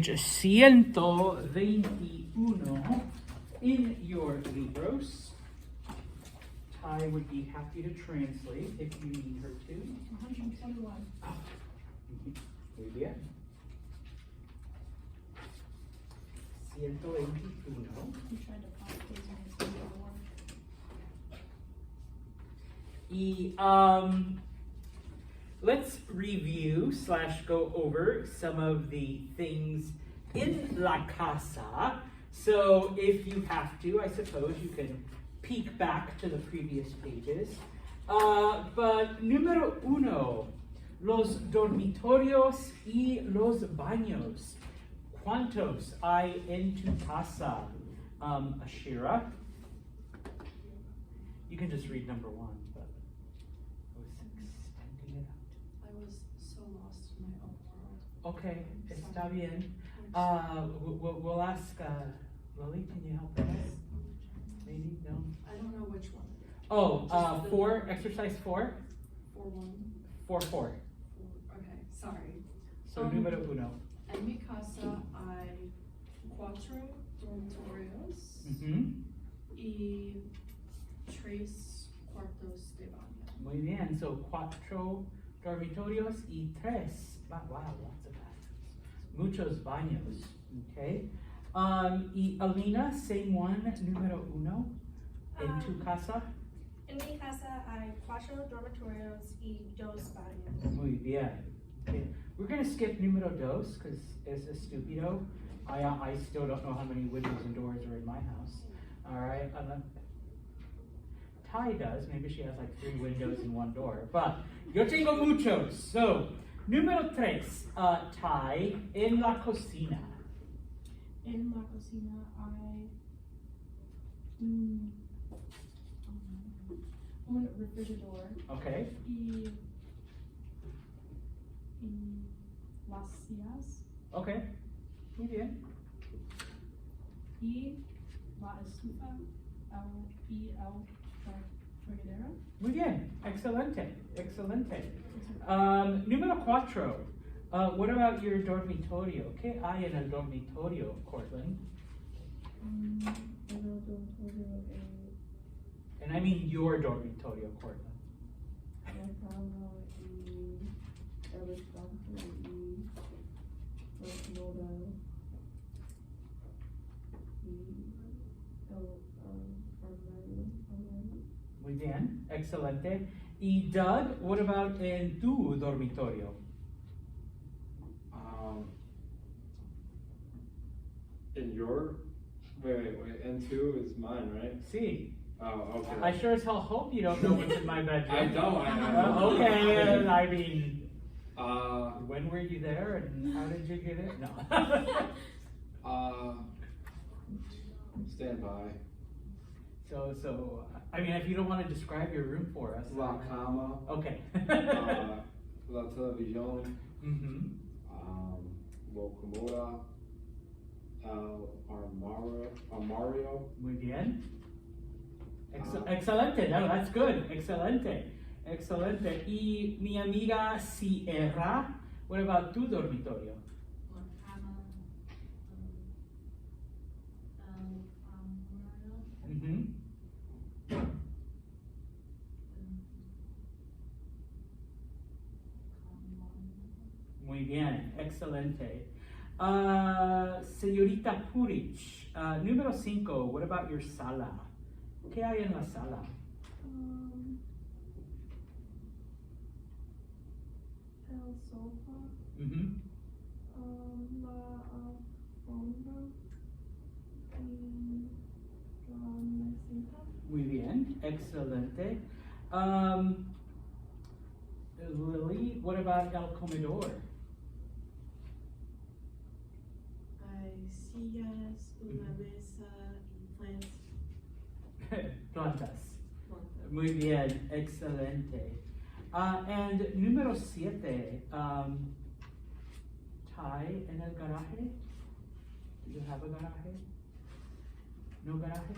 121 in your libros. Ty would be happy to translate if you need her to. 121. Oh, muy bien. 121. You tried to copy paste my single word. Let's review / go over some of the things in La Casa. So if you have to, I suppose you can peek back to the previous pages. But número 1, los dormitorios y los baños. ¿Cuántos hay en tu casa, Ashira? You can just read number 1, but I was extending it out. I was so lost in my own world. Okay, está bien. We'll ask Lily, can you help us? Maybe, no? I don't know which one. Oh, 4, exercise 4? 4-1. 4. Okay, sorry. So, número 1. En mi casa hay 4 dormitorios y 3 cuartos de baño. Muy bien, so 4 dormitorios y 3. Wow, lots of bathrooms. Muchos baños, okay? Y Alina, same one, número 1, en tu casa? En mi casa hay 4 dormitorios y 2 baños. Muy bien. Okay. We're going to skip número 2 because it's a stupido. I still don't know how many windows and doors are in my house. All right. Ty does. Maybe she has like 3 windows and 1 door. But yo tengo muchos. So, número 3. Ty, en la cocina. En la cocina hay un refrigerador Okay. y las sillas Okay. Muy bien. y la estufa y el fregadero. Muy bien. Excelente. Número 4. What about your dormitorio? ¿Qué hay en el dormitorio, Cortland? En el dormitorio And I mean your dormitorio, Cortland. la cama y el estante y la comoda y el armario. Muy bien, excelente. Y Doug, what about en tu dormitorio? In your, wait, and 2 is mine, right? Sí. Oh, okay. I sure as hell hope you don't know what's in my bedroom. I don't. Okay, I mean, Uh, when were you there and how did you get it? No. Stand by. So, I mean, if you don't want to describe your room for us. La cama. Okay. La televisión. La comoda. El armario. Muy bien. Excelente, no, that's good. Excelente. Y mi amiga Sierra, what about tu dormitorio? La cama, el armario, Muy bien, excelente. Señorita Purich, número 5, what about your sala? ¿Qué hay en la sala? El sofá, la alfombra y la mesita. Muy bien, excelente. Lily, what about el comedor? hay sillas, una mesa y Plantas. Muy bien, excelente. And número 7, Ty, en el garaje? Do you have a garaje? No garaje?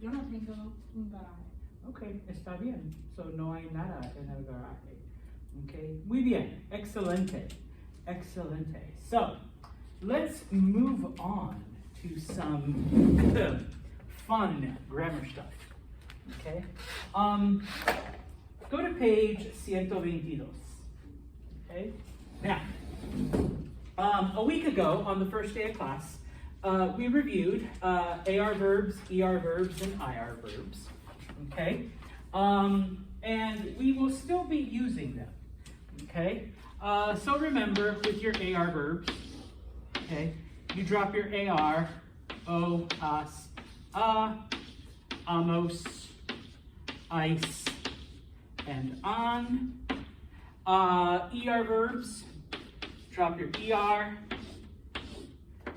Yo no tengo un garaje. Okay, está bien. So no hay nada en el garaje. Okay, muy bien, excelente. Excelente. So, let's move on to some fun grammar stuff. Okay? Go to page 122. Okay? Now, a week ago, on the first day of class, we reviewed AR verbs, ER verbs, and IR verbs. Okay? And we will still be using them. Okay? So remember, with your AR verbs, okay, you drop your AR, o, as, amos, ice, and on. ER verbs, drop your ER,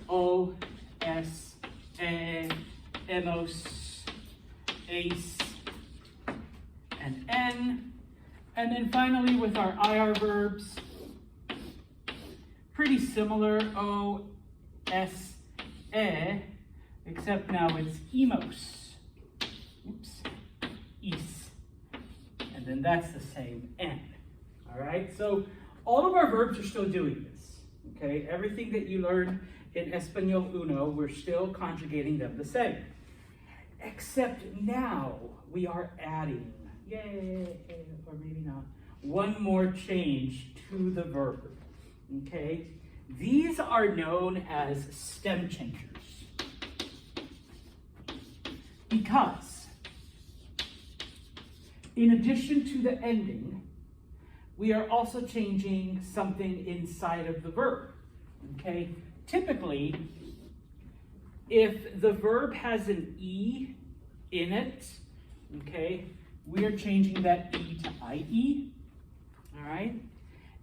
o, s, emos, ace, and n. And then finally with our IR verbs, pretty similar, o, s, except now it's emos. Oops, is. And then that's the same n. All right, so all of our verbs are still doing this. Okay, everything that you learned in Español Uno, we're still conjugating them the same. Except now we are adding, yay, or maybe not, one more change to the verb. Okay, these are known as stem changers. Because in addition to the ending, we are also changing something inside of the verb. Okay, typically, if the verb has an E in it, okay, we are changing that E to IE, all right?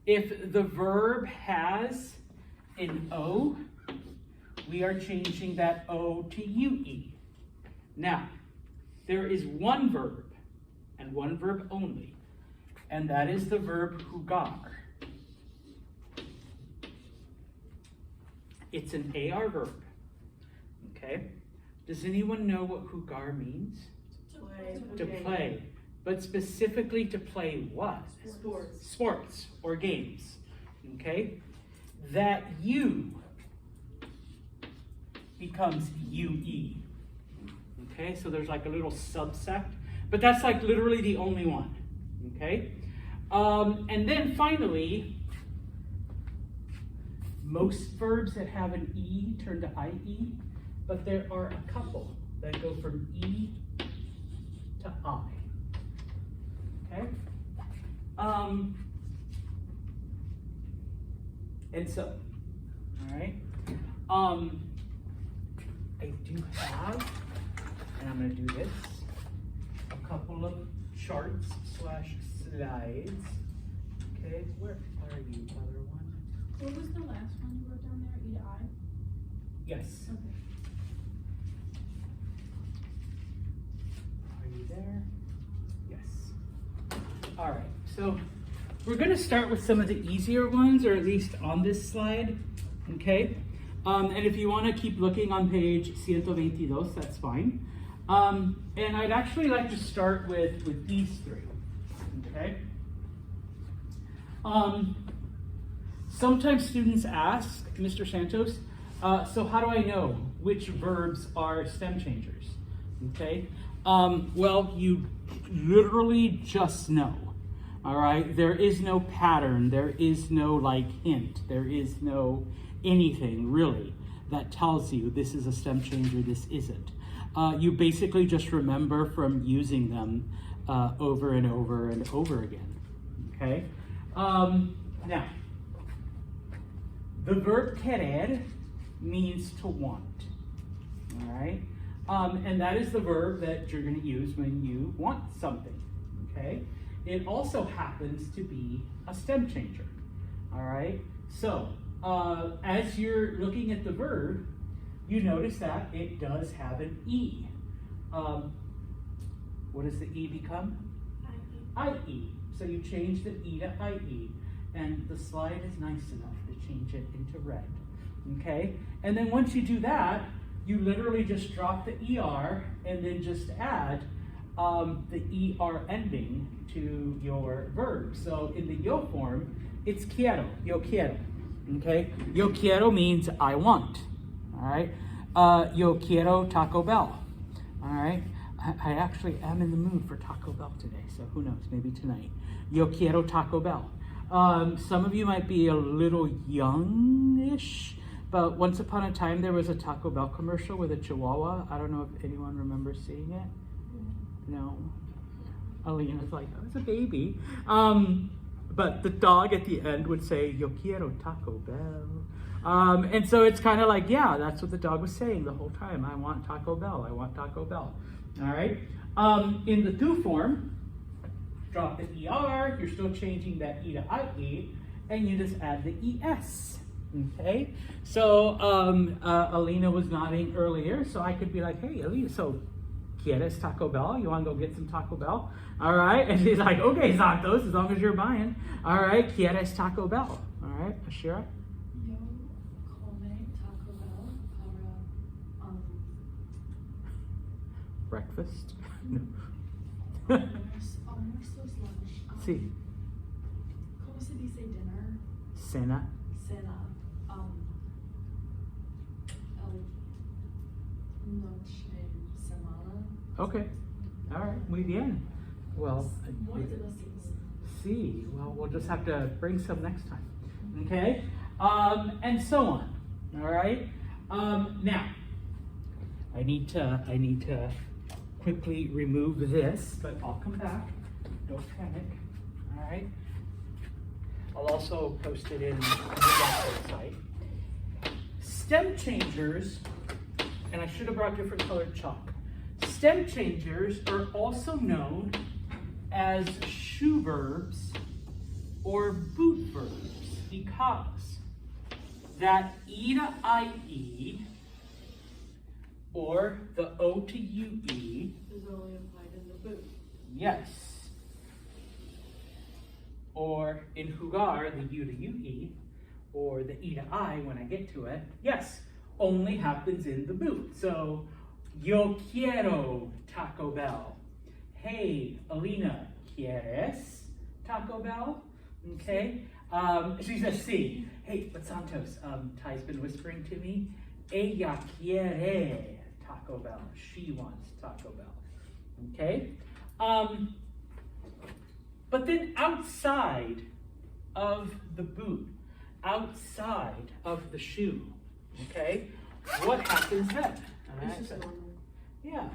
If the verb has an O, we are changing that O to UE. Now, there is one verb, and one verb only, and that is the verb jugar. It's an AR verb, okay? Does anyone know what jugar means? To play, but specifically to play what? Sports. Sports or games, okay? That U becomes UE, okay? So there's like a little subset, but that's like literally the only one, okay? And then finally, most verbs that have an E turn to IE, but there are a couple that go from E to I. Okay? And so, all right, I do have, and I'm going to do this, a couple of charts / slides. Okay, where are you, other one? What was the last one you wrote down there? E to I? Yes. Okay. Are you there? Yes. All right, so we're going to start with some of the easier ones, or at least on this slide, okay? And if you want to keep looking on page 122, that's fine. And I'd actually like to start with these three, okay? Sometimes students ask, Mr. Santos, so how do I know which verbs are stem changers, okay? Well, you literally just know, all right? There is no pattern, there is no like hint, there is no anything really that tells you this is a stem changer, this isn't. You basically just remember from using them over and over and over again, okay? Now, the verb querer means to want, all right? And that is the verb that you're going to use when you want something, okay? It also happens to be a stem changer, all right? So, as you're looking at the verb, you notice that it does have an E. What does the E become? IE. So you change the E to IE, and the slide is nice enough to change it into red, okay? And then once you do that, you literally just drop the ER and then just add the ER ending to your verb. So in the yo form, it's quiero, yo quiero, Okay, yo quiero means I want. All right, yo quiero Taco Bell. All right, I actually am in the mood for Taco Bell today, so who knows, maybe tonight. Yo quiero Taco Bell. Some of you might be a little youngish, but once upon a time there was a Taco Bell commercial with a Chihuahua. I don't know if anyone remembers seeing it. No. Alina's like, I was a baby. But the dog at the end would say, yo quiero Taco Bell. And so it's kind of like, yeah, that's what the dog was saying the whole time. I want Taco Bell. I want Taco Bell. All right. In the tu form, drop the ER. You're still changing that E to IE, and you just add the ES. Okay. So Alina was nodding earlier, so I could be like, hey, Alina, so ¿Quieres Taco Bell? You want to go get some Taco Bell? All right. And she's like, okay, Santos, as long as you're buying. All right. ¿Quieres Taco Bell? All right. Ashira? Yo come Taco Bell para Breakfast? No. almuerzos lunch. Sí. ¿Cómo se dice dinner? Cena. Cena. Noche semana. Okay. All right. Muy bien. Well, Muy delicioso. see. Well, we'll just have to bring some next time. Okay. And so on. All right. Now, I need to quickly remove this, but I'll come back. Don't panic. All right. I'll also post it in the website. Stem changers, and I should have brought different colored chalk. Stem changers are also known as shoe verbs or boot verbs because that E to IE or the O to UE, Is only applied in the boot. yes, or in jugar, the U to UE, or the E to I when I get to it, yes, only happens in the boot. So, yo quiero Taco Bell. Hey, Alina, ¿quieres Taco Bell? Okay. She says, sí. Hey, but Santos, Ty's been whispering to me, ella quiere Taco Bell. She wants Taco Bell. Okay. But then outside of the boot, outside of the shoe, okay, what happens then? And I It's just said, normal. yeah.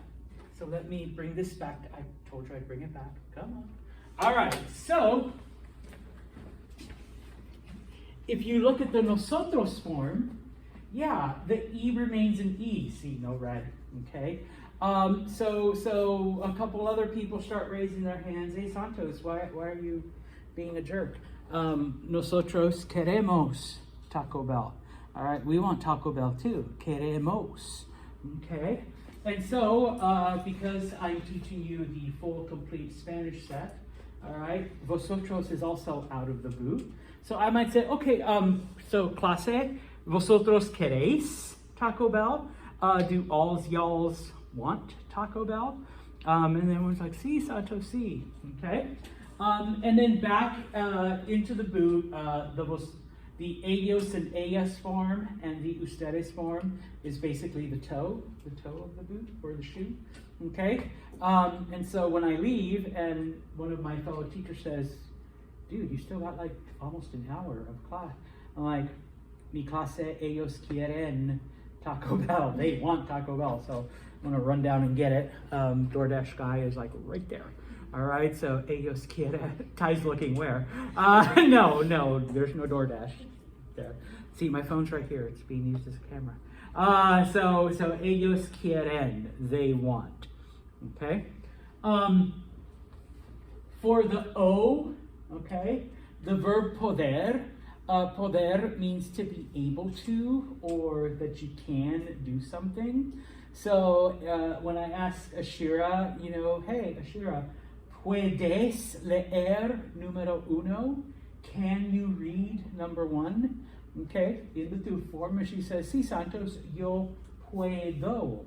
So let me bring this back. I told you I'd bring it back. Come on. All right. So if you look at the nosotros form, yeah, the E remains an E. See, no red. Okay. So a couple other people start raising their hands. Hey, Santos, why are you being a jerk? Nosotros queremos Taco Bell. All right, we want Taco Bell too. Queremos. Okay. And so, because I'm teaching you the full, complete Spanish set, all right, vosotros is also out of the boot. So I might say, okay, so clase, vosotros queréis Taco Bell? Do alls y'alls want Taco Bell? And then everyone's like, sí, Santos, sí. Okay. And then back into the boot, the ellos and ellas form and the ustedes form is basically the toe of the boot or the shoe. Okay. And so when I leave and one of my fellow teachers says, dude, you still got like almost an hour of class. I'm like, mi clase ellos quieren Taco Bell. They want Taco Bell. So I'm gonna run down and get it. DoorDash guy is like right there. All right, so ellos quieren. Ty's looking where? No, there's no DoorDash there. See, my phone's right here. It's being used as a camera. So ellos quieren. They want. Okay. For the O, okay, the verb poder. Poder means to be able to, or that you can do something. So when I ask Ashira, hey, Ashira, ¿puedes leer número uno? Can you read number one? Okay, in the tu form, she says, sí, Santos, yo puedo.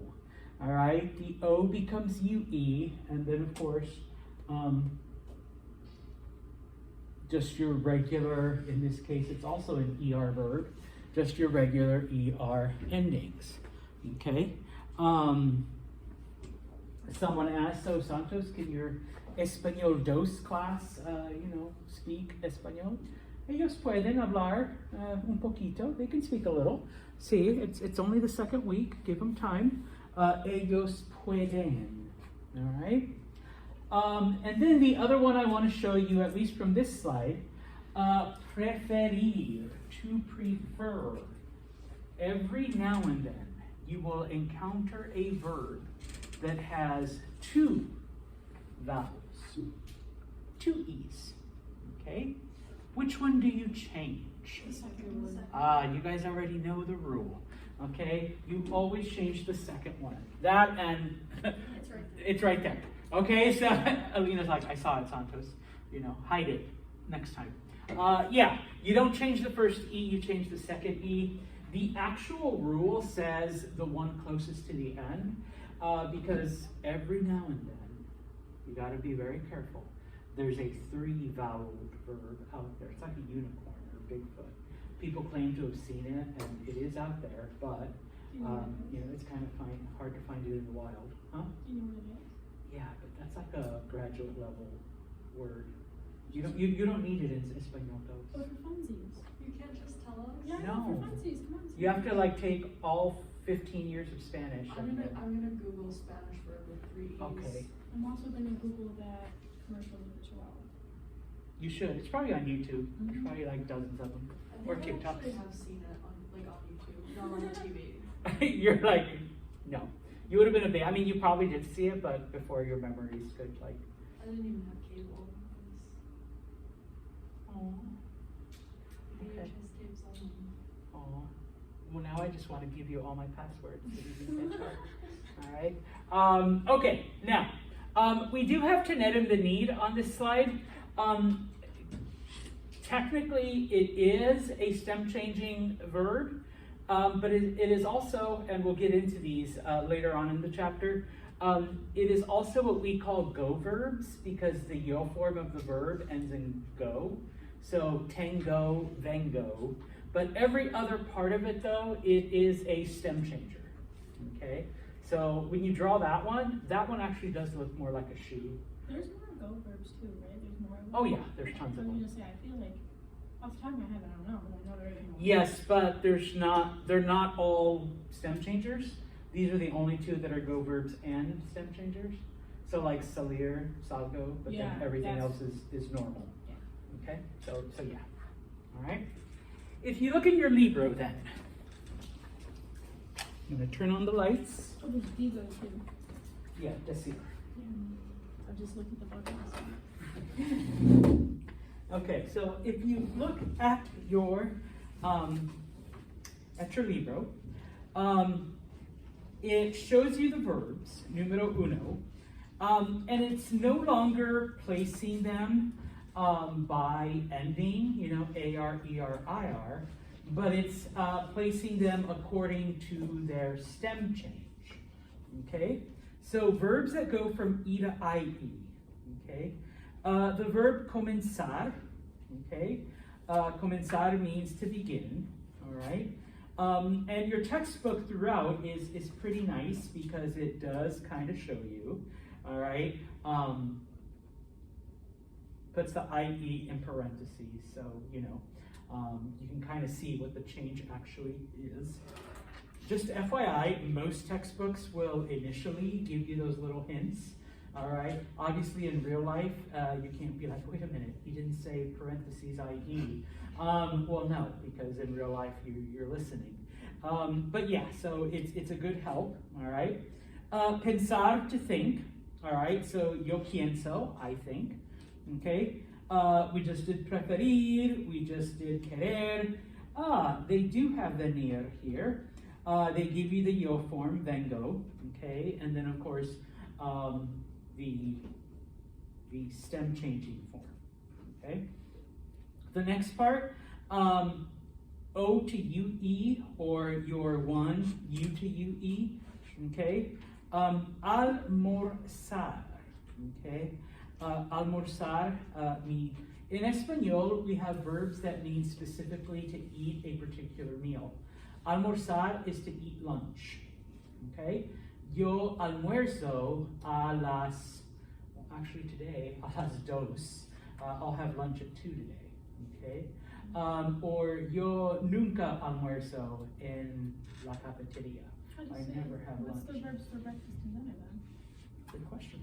All right, the O becomes UE, and then of course, just your regular, in this case, it's also an ER verb, just your regular ER endings. Okay? Someone asked, so Santos, can your Español 2 class, speak Español? Ellos pueden hablar un poquito. They can speak a little. See, it's only the second week. Give them time. Ellos pueden. All right? And then the other one I want to show you, at least from this slide, preferir, to prefer. Every now and then, you will encounter a verb that has two vowels, two E's, okay? Which one do you change? The second one. You guys already know the rule, okay? You always change the second one. That and It's right there. it's right there. Okay, so Alina's like, I saw it, Santos. Hide it next time. Yeah, you don't change the first E, you change the second E. The actual rule says the one closest to the end, because every now and then, you gotta be very careful. There's a 3-voweled verb out there. It's like a unicorn or Bigfoot. People claim to have seen it, and it is out there, but it's kind of hard to find it in the wild. Huh? Do you know what it is? Yeah, but that's like a graduate level word. You don't need it in Español though. Oh, for funsies. You can't just tell us? Yeah, No. for funsies, come on. You have to take all 15 years of Spanish. I'm gonna Google Spanish verb with 3 E's. Okay, I'm also gonna Google that commercial with the chihuahua. you should. It's probably on YouTube. There's probably dozens of them. I Or think I TikToks. actually have seen it on YouTube, not on TV. You're like, no. You would have been a baby. I mean, you probably did see it, but before your memories could I didn't even have cable. Oh. Okay. VHS tapes only. Oh. Well, now I just want to give you all my passwords so you can catch up. All right. Okay. Now, we do have to net the need on this slide. Technically, it is a stem changing verb, but it is also, and we'll get into these later on in the chapter. It is also what we call go verbs because the yo form of the verb ends in go. So tengo, vengo. But every other part of it, though, it is a stem changer. Okay? So when you draw that one actually does look more like a shoe. There's more go verbs too, right? There's more. Oh yeah, there's tons of I was them. gonna say, I feel like, off the top of my head, I don't know, but I know there is more. Yes, but they're not all stem changers. These are the only two that are go verbs and stem changers. So like salir, salgo, but Yeah, then everything that's- else is normal. Yeah. Okay, so yeah. All right. If you look in your Libro then, I'm gonna turn on the lights. Oh, there's Vigo too. Yeah, decir. Yeah. I've just looked at the buttons. Okay, so if you look at your Libro, it shows you the verbs, numero uno, and it's no longer placing them by ending, AR, ER, IR, but it's placing them according to their stem change, okay? So verbs that go from E to IE, okay? The verb comenzar, okay? Comenzar means to begin, all right? And your textbook throughout is pretty nice because it does kind of show you, all right? Puts the IE in parentheses, so, you can kind of see what the change actually is. Just FYI, most textbooks will initially give you those little hints. All right. Obviously, in real life, you can't be like, wait a minute, he didn't say parentheses IE. Well, no, because in real life you're listening. But yeah, so it's a good help. All right. Pensar, to think. All right. So yo pienso, I think. Okay. We just did preferir. We just did querer. They do have the venir here. They give you the yo form, vengo. Okay, and then of course. The stem changing form, okay? The next part, O to UE, or your one, U to UE, okay? Almorzar, okay? Almorzar, In Espanol, we have verbs that mean specifically to eat a particular meal. Almorzar is to eat lunch, okay? Yo almuerzo a las, well, actually today, a las dos. I'll have lunch at 2 today, okay? Or yo nunca almuerzo en la cafeteria. How'd you I say never it? have What's the lunch. verbs for breakfast and dinner then? Good question.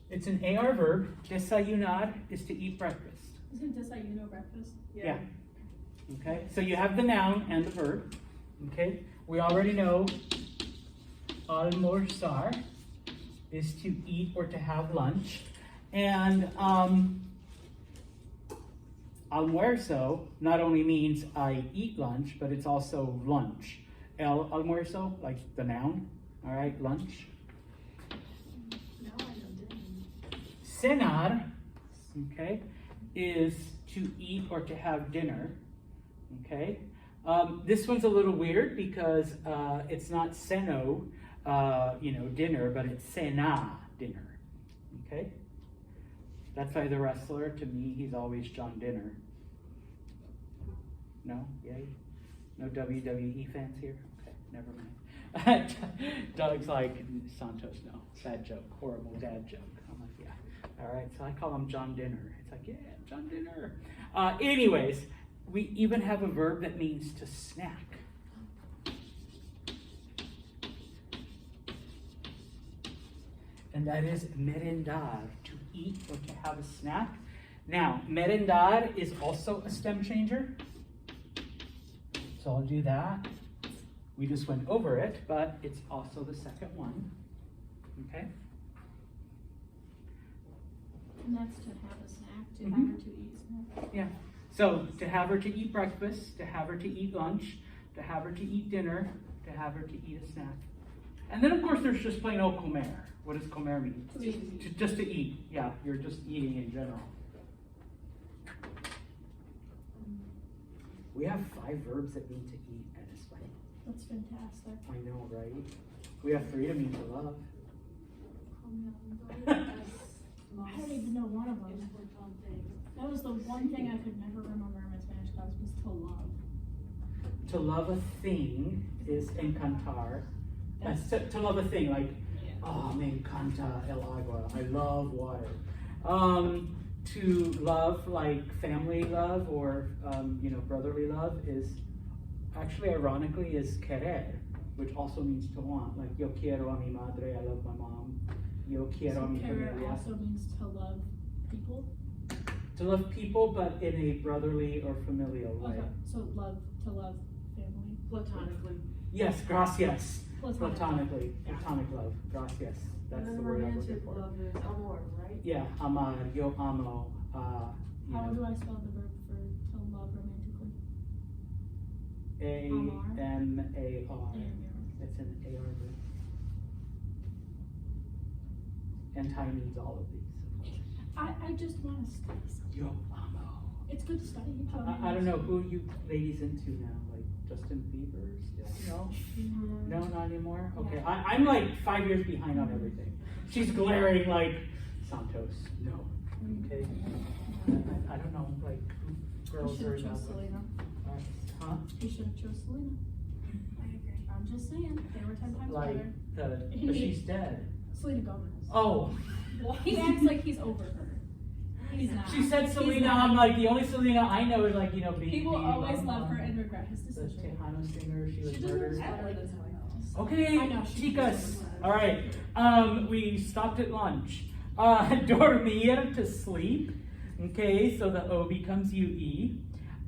It's an AR verb. Desayunar is to eat breakfast. Isn't desayuno breakfast? Yeah. Okay, so you have the noun and the verb. Okay, we already know almorzar is to eat or to have lunch. And almuerzo not only means I eat lunch, but it's also lunch. El almuerzo, like the noun, all right, lunch. Now I know dinner. Cenar, okay, is to eat or to have dinner, okay? This one's a little weird because it's not ceno, dinner, but it's cena, dinner, okay? That's why the wrestler, to me, he's always John Dinner. No? Yay? No WWE fans here? Okay, never mind. Doug's like, Santos, no, sad joke, horrible dad joke. I'm like, yeah. All right, so I call him John Dinner. It's like, yeah, John Dinner. Anyways, we even have a verb that means to snack. And that is merendar, to eat or to have a snack. Now, merendar is also a stem changer. So I'll do that. We just went over it, but it's also the second one. Okay? And that's to have a snack, to Mhm. have or to eat snack. Yeah. So to have her to eat breakfast, to have her to eat lunch, to have her to eat dinner, to have her to eat a snack. And then of course there's just plain old comer. What does comer mean? To eat. Just to eat. Yeah, you're just eating in general. We have 5 verbs that mean to eat in Espanol. That's fantastic. I know, right? We have 3 to mean to love. I don't even know one of them. That was the one thing I could never remember in my Spanish class was to love. To love a thing is encantar. That's to love a thing, like, oh, me encanta el agua. I love water. To love, like family love or brotherly love, is actually ironically is querer, which also means to want. Like yo quiero a mi madre, I love my mom. Yo quiero a mi Querer familia. also means to love people. To love people, but in a brotherly or familial way. Okay, so to love family. Platonically. Yes, gracias. Platonically. Platonic love. Gracias. That's And the then word I'm looking romantic for. love is amor, right? Yeah, amar, yo amo. How do I spell the verb for to love romantically? A-M-A-R. A-M-A-R. It's an AR verb. And Ty needs all of these, of course. I just want to study something. Yo amo. It's good to study. I don't know who you ladies into now, like Justin Bieber still? No? No, not anymore? Okay, I'm like 5 years behind on everything. She's glaring like, Santos, no. Okay? I don't know, like, who You girls should are have in chose love with. Selena. Huh? You should have chose Selena. I agree. I'm just saying, they were 10 times Like, better. but she's dead. Selena Gomez. Oh, Well, he acts like he's over her. He's not. she said He's Selena, not. I'm like, the only Selena I know is like, He will always love her and regret his The decision. Tejano singer, she was She deserves murdered. better. That's how I know. Okay, I know, she chicas. deserves All right, we stopped at lunch. Dormir, to sleep. Okay, so the O becomes UE.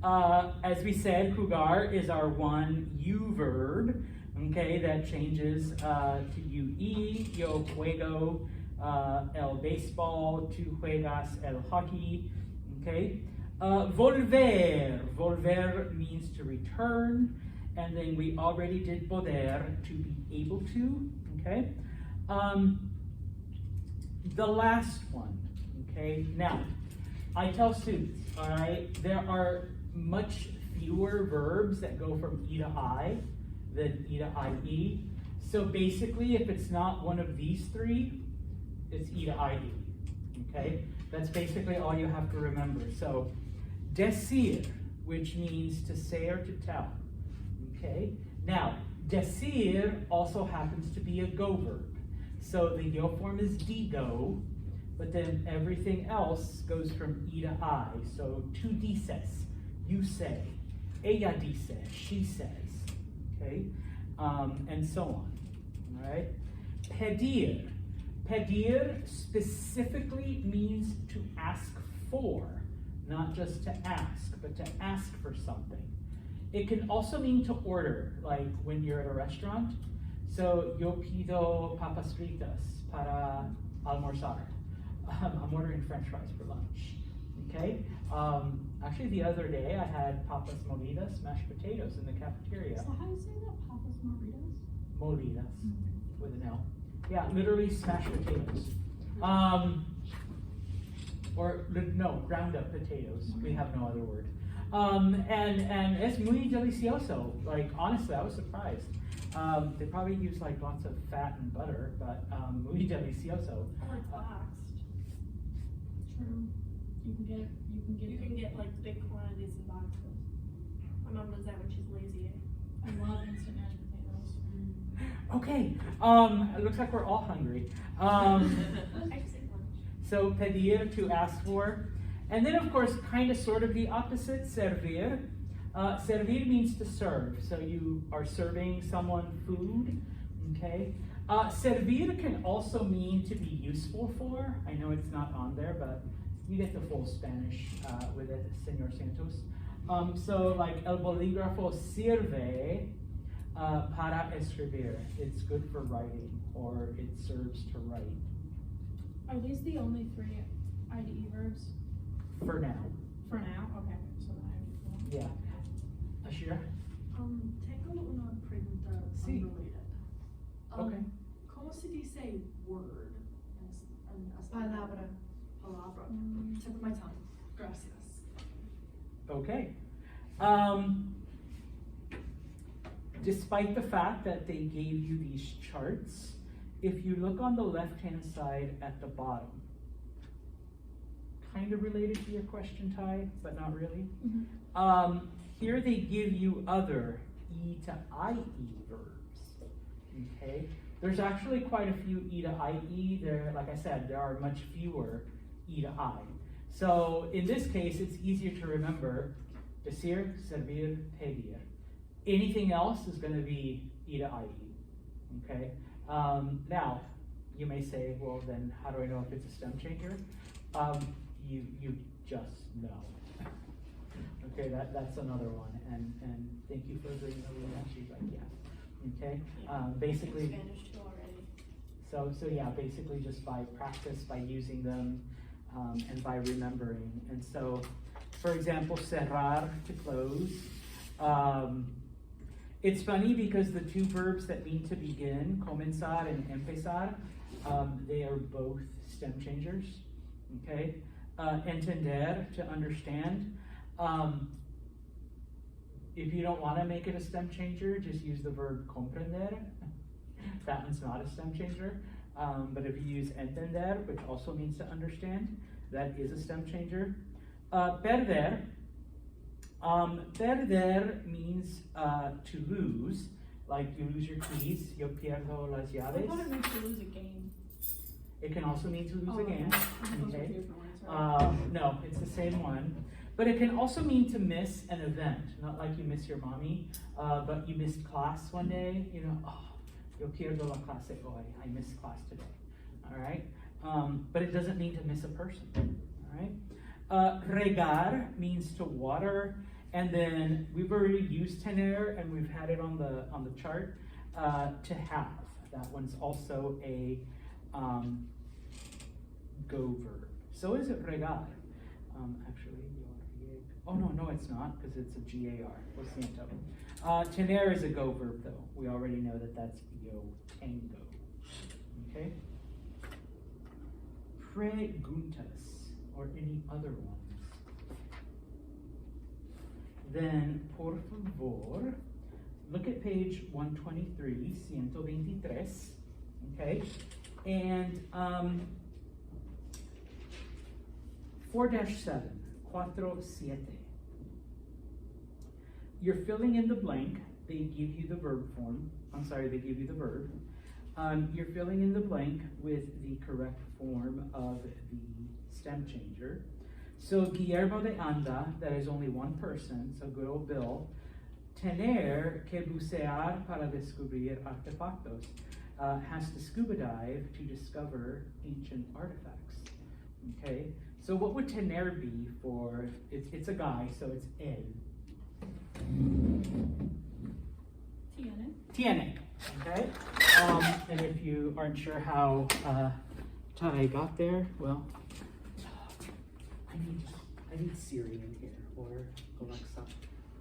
As we said, jugar is our one U verb. Okay, that changes to UE. Yo juego el baseball. Tu juegas el hockey. Okay. Volver. Volver means to return. And then we already did poder, to be able to. Okay. The last one. Okay. Now, I tell students, all right, there are much fewer verbs that go from E to I than E to IE. So basically, if it's not one of these three, it's E to IE. Okay? That's basically all you have to remember. So, decir, which means to say or to tell. Okay? Now, decir also happens to be a go verb. So the yo form is digo, but then everything else goes from E to I. So, tú dices, you say. Ella dice, she says. Okay? And so on. All right? Pedir. Pedir specifically means to ask for, not just to ask, but to ask for something. It can also mean to order, like when you're at a restaurant. So, yo pido papas fritas para almorzar. I'm ordering French fries for lunch. Okay? Actually, the other day I had papas molidas, mashed potatoes in the cafeteria. So how do you say that? Papa's Margaritas? Molidas, with an L. Yeah, literally smashed potatoes. No, ground up potatoes. We have no other word. And it's muy delicioso. Like, honestly, I was surprised. They probably use like lots of fat and butter, but muy delicioso. Or waxed. True. You can get like big quantities in boxes. My mom does that when she's lazy. I love instant mashed potatoes. Okay, it looks like we're all hungry. I just ate lunch. So pedir, to ask for. And then of course, kind of sort of the opposite, servir. Servir means to serve. So you are serving someone food, okay? Servir can also mean to be useful for. I know it's not on there, but you get the full Spanish with it, Señor Santos. So like el bolígrafo sirve para escribir. It's good for writing, or it serves to write. Are these the only three IDE verbs? For now, For now? Okay, so then I have to. yeah. Ashira? Tengo una pregunta Sí. unrelated. Okay. ¿Cómo se dice word en español? Palabra. Palabra. Tip of my tongue. Gracias. Okay. Despite the fact that they gave you these charts, if you look on the left-hand side at the bottom, kind of related to your question, Ty, but not really. Here they give you other E to IE verbs. Okay? There's actually quite a few E to IE. There, like I said, there are much fewer E to I. So in this case, it's easier to remember decir, servir, pedir. Anything else is going to be E to IE. Okay? Now, you may say, well, then how do I know if it's a stem changer? You just know. Okay, that's another one. And thank you for agreeing to read that. She's like, yeah. Okay? Basically. Spanish too already. So yeah, basically just by practice, by using them, and by remembering. And so, for example, cerrar, to close. It's funny because the two verbs that mean to begin, comenzar and empezar, they are both stem changers. Okay? Entender, to understand. If you don't want to make it a stem changer, just use the verb comprender. That one's not a stem changer. But if you use entender, which also means to understand, that is a stem changer. Perder. Perder means to lose, like you lose your keys, yo pierdo las I llaves. thought it meant to lose a game. It can also mean to lose Oh, a game. Those are Okay. two different ones, right? No, it's the same one. But it can also mean to miss an event, not like you miss your mommy, but you missed class one day, you know, oh, yo pierdo la clase hoy, I missed class today, all right? But it doesn't mean to miss a person, all right? Regar means to water, and then we've already used tener, and we've had it on the chart, to have. That one's also a go verb. So is it regar? Actually, oh no, it's not, because it's a GAR, lo siento. Tener is a go verb though. We already know that that's yo tengo. Okay? Preguntas, or any other ones. then por favor, look at page 123, 123, okay? And 4-7, 4-7. You're filling in the blank. They give you the verb form. They give you the verb. You're filling in the blank with the correct form of the stem changer. So Guillermo de Anda, that is only one person, so good old Bill. Tener que bucear para descubrir artefactos. Has to scuba dive to discover ancient artifacts. Okay, so what would tener be for? It's a guy, so it's él. Tiene. Okay, and if you aren't sure how Tai got there, well, I need Siri in here or Alexa.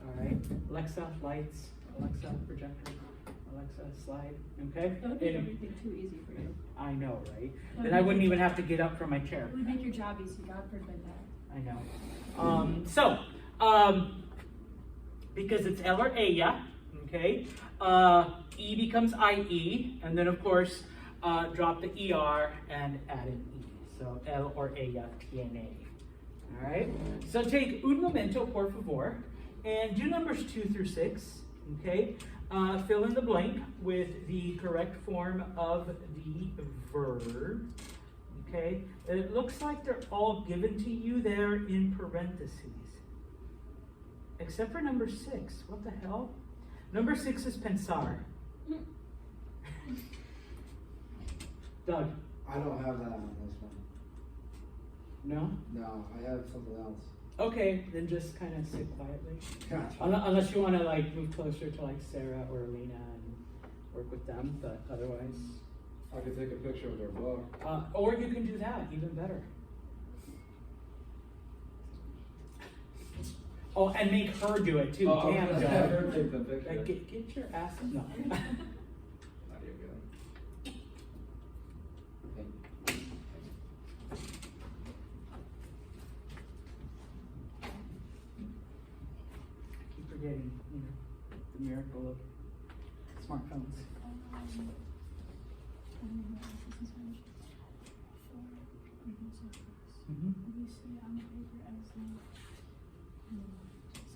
All right, Alexa lights, Alexa projector, Alexa slide. Okay. That would make everything too easy for you. I know, right? Then I wouldn't even have to get up from my chair. It would make your job easy. God forbid that. I know. Because it's él or ella, okay? E becomes IE, and then of course, drop the ER and add an E. So él or ella tiene. All right? So take un momento, por favor, and do numbers 2-6, okay? Fill in the blank with the correct form of the verb, okay? It looks like they're all given to you there in parentheses. Except for number 6. What the hell? Number 6 is pensar. Doug. I don't have that on this one. No? No, I have something else. Okay, then just kind of sit quietly. Gotcha. Unless you want to like move closer to like Sarah or Alina and work with them, but otherwise. I could take a picture of their book. Or you can do that, even better. Oh, and make her do it too. Oh, Damn, have Doug. her take the picture. Like, get your ass. No. Not even good. Keep forgetting, the miracle of smartphones. Mm-hmm. We see it on the paper as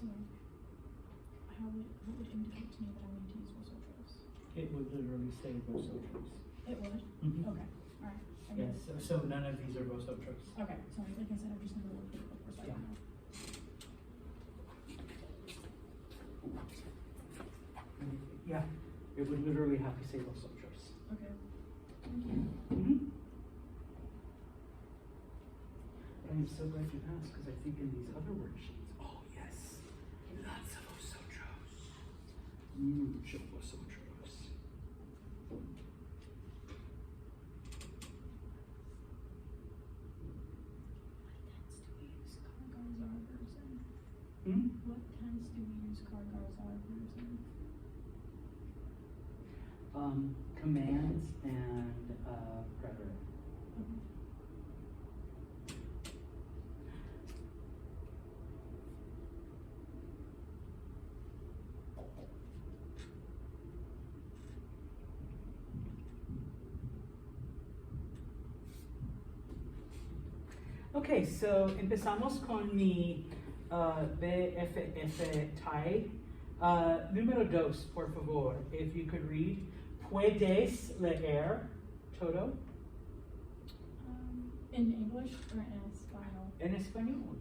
so what would indicate to me that I need to use vosotros? It would literally say vosotros. It would? Mhm. Okay, alright. Yes, so none of these are vosotros. Okay, sorry, like I said, I've just never looked at it before, so I don't know. Yeah, it would literally have to say vosotros. Okay. Thank you. Mm-hmm. I'm so glad you asked, because I think in these other worksheets, oh yes, lots of vosotros. Mucho vosotros. What tense do we use cargos are verbs in? Commands and preterite. Okay, so empezamos con mi BFF TAI. Número 2, por favor. If you could read. Puedes leer todo? In English or in Espanol? En español.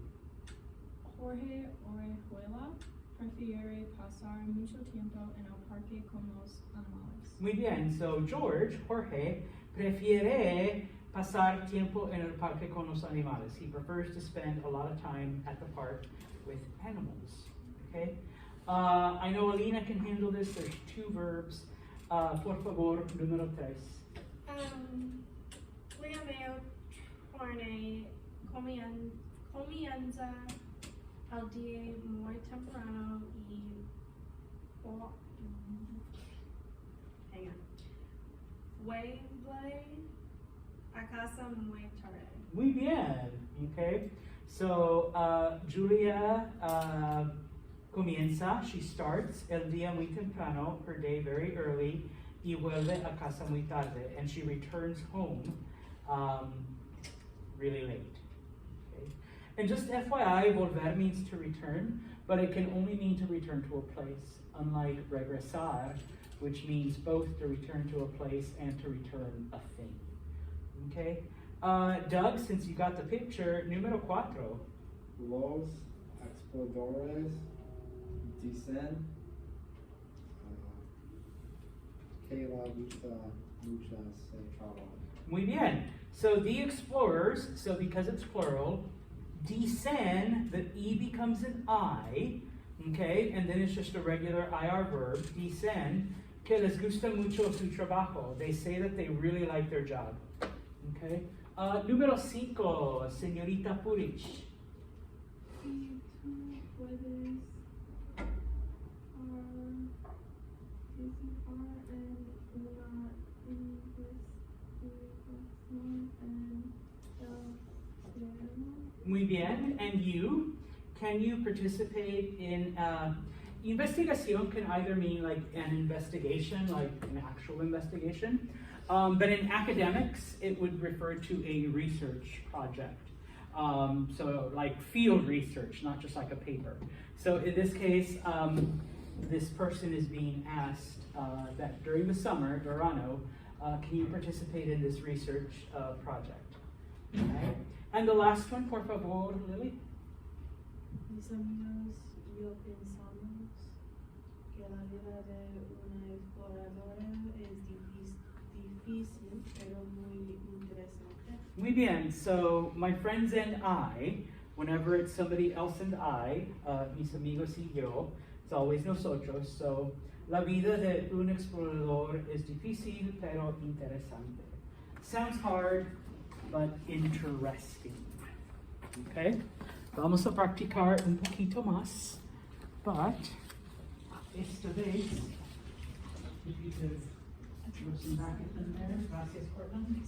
Jorge Orejuela prefiere pasar mucho tiempo en el parque con los animales. Muy bien, so Jorge, prefiere pasar tiempo en el parque con los animales. He prefers to spend a lot of time at the park with animals. Okay? I know Alina can handle this. There's 2 verbs. Por favor, número 3. Leo torne comienza al día muy temprano y vuelve a casa muy tarde. Muy bien. Okay? So, Julia Comienza, she starts, el día muy temprano, her day very early, y vuelve a casa muy tarde, and she returns home really late. Okay? And just FYI, volver means to return, but it can only mean to return to a place, unlike regresar, which means both to return to a place and to return a thing. Okay? Doug, since you got the picture, número 4. Los exploradores dicen que la vista mucha se traba. Muy bien. So the explorers, so because it's plural, dicen, the E becomes an I, okay, and then it's just a regular IR verb, dicen, que les gusta mucho su trabajo. They say that they really like their job, okay. Número 5, señorita Purich. Si tú puedes participar en una investigación en el cielo. Muy bien. And you? Can you participate in investigación can either mean like an investigation, like an actual investigation, but in academics, it would refer to a research project. So like field research, not just like a paper. So in this case, this person is being asked that during the summer, verano, can you participate in this research project? Okay. And the last one, por favor, Lily. Mis amigos y yo pensamos que la vida de una exploradora es difícil, pero muy interesante. Muy bien. So my friends and I, whenever it's somebody else and I, mis amigos y yo, it's always nosotros. So la vida de un explorador es difícil, pero interesante. Sounds hard, but interesting. Okay? Vamos a practicar un poquito más, but esta vez, if you could throw some brackets in there. Gracias, Cortland.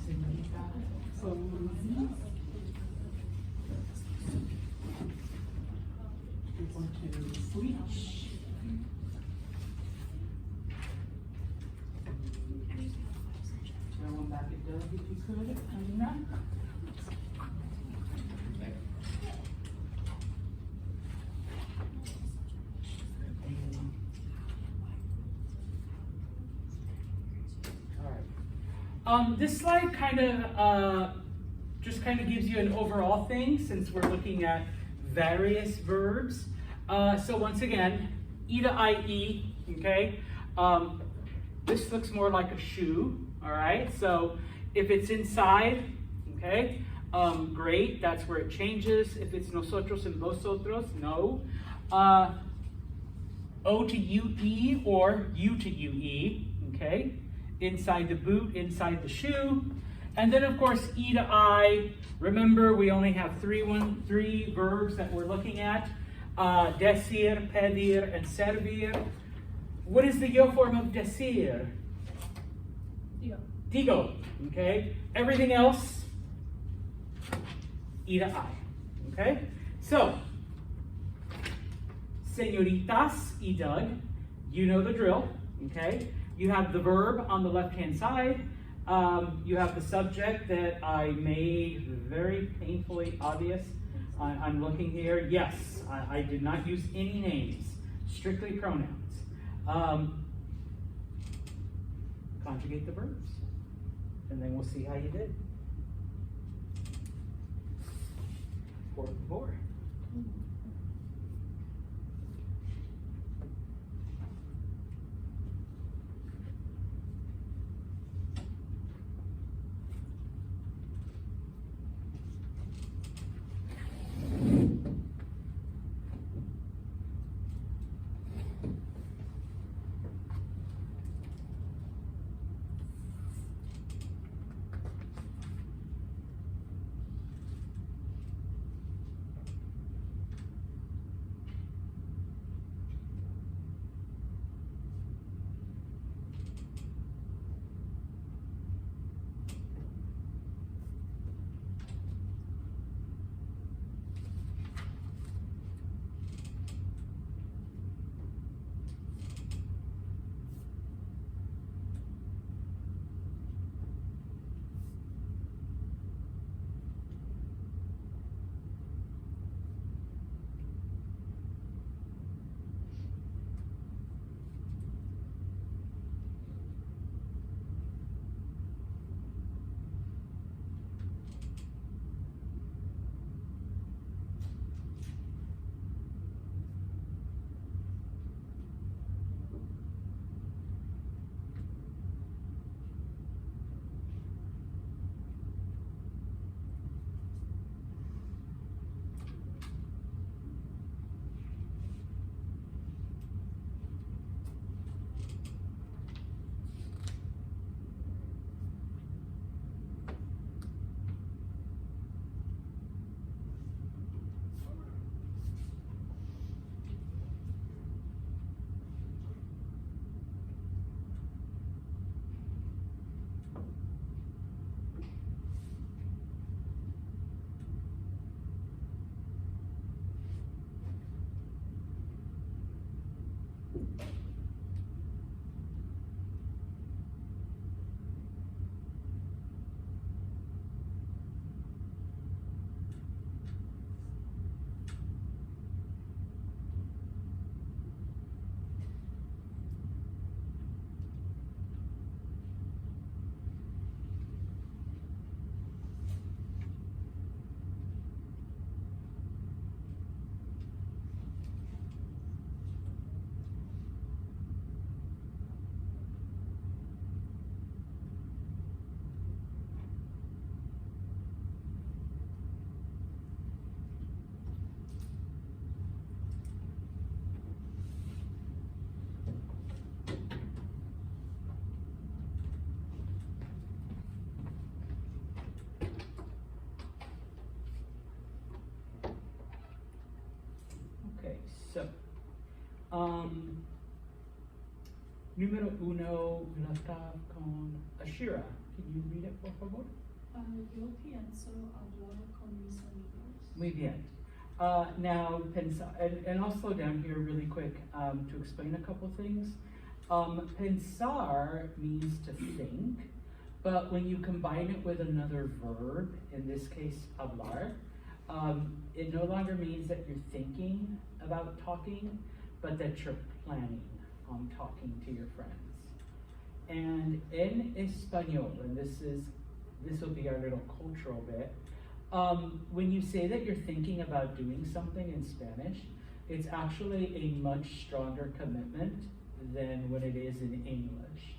Señorita Fauzi. We want to switch. Throw one back at Doug if you could, Amina. This slide kind of just kind of gives you an overall thing since we're looking at various verbs. So once again, E to IE, okay? This looks more like a shoe, all right? So if it's inside, okay, great, that's where it changes. If it's nosotros and vosotros, no. O to UE or U to UE, okay? Inside the boot, inside the shoe. And then of course, E to I. Remember, we only have three verbs that we're looking at. Decir, pedir, and servir. What is the yo form of decir? Digo. Digo, okay? Everything else, E to I, okay? So, señoritas y Doug, you know the drill, okay? You have the verb on the left-hand side. You have the subject that I made very painfully obvious. I'm looking here. Yes, I did not use any names, strictly pronouns. Conjugate the verbs, and then we'll see how you did. Por favor. Número uno, la está con Ashira. Can you read it, por favor? Yo pienso hablar con mis amigos. Muy bien. Now, pensar, and I'll slow down here really quick to explain a couple things. Pensar means to think, but when you combine it with another verb, in this case, hablar, it no longer means that you're thinking about talking, but that you're planning on talking to your friends. And en español, and this will be our little cultural bit, when you say that you're thinking about doing something in Spanish, it's actually a much stronger commitment than what it is in English.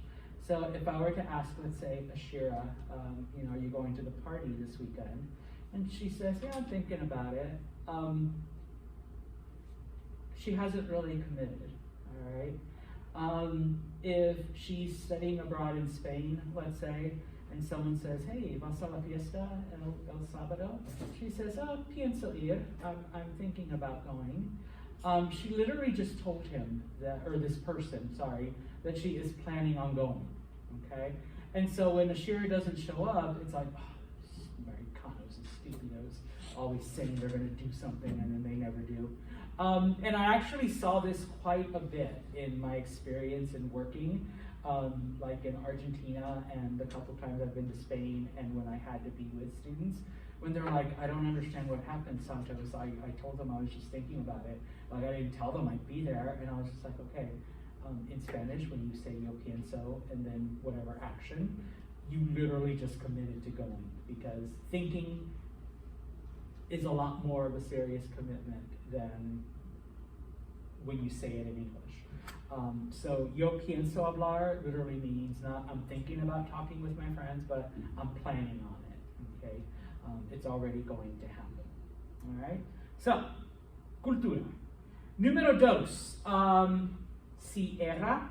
So if I were to ask, let's say, Ashira, are you going to the party this weekend? And she says, yeah, I'm thinking about it. She hasn't really committed, all right? If she's studying abroad in Spain, let's say, and someone says, hey, vas a la fiesta el sábado? She says, oh, pienso ir, I'm thinking about going. She literally just told him that, or this person, sorry, that she is planning on going, okay? And so when Ashira doesn't show up, it's like, oh, Americanos and stupidos, always saying they're gonna do something and then they never do. And I actually saw this quite a bit in my experience in working, like in Argentina and a couple times I've been to Spain and when I had to be with students, when they're like, I don't understand what happened, Santos. I told them I was just thinking about it. Like I didn't tell them I'd be there and I was just like, okay, in Spanish when you say yo pienso and then whatever action, you literally just committed to going because thinking is a lot more of a serious commitment than when you say it in English. So yo pienso hablar literally means not I'm thinking about talking with my friends, but I'm planning on it, okay? It's already going to happen, all right? So, cultura. Número dos, cierra.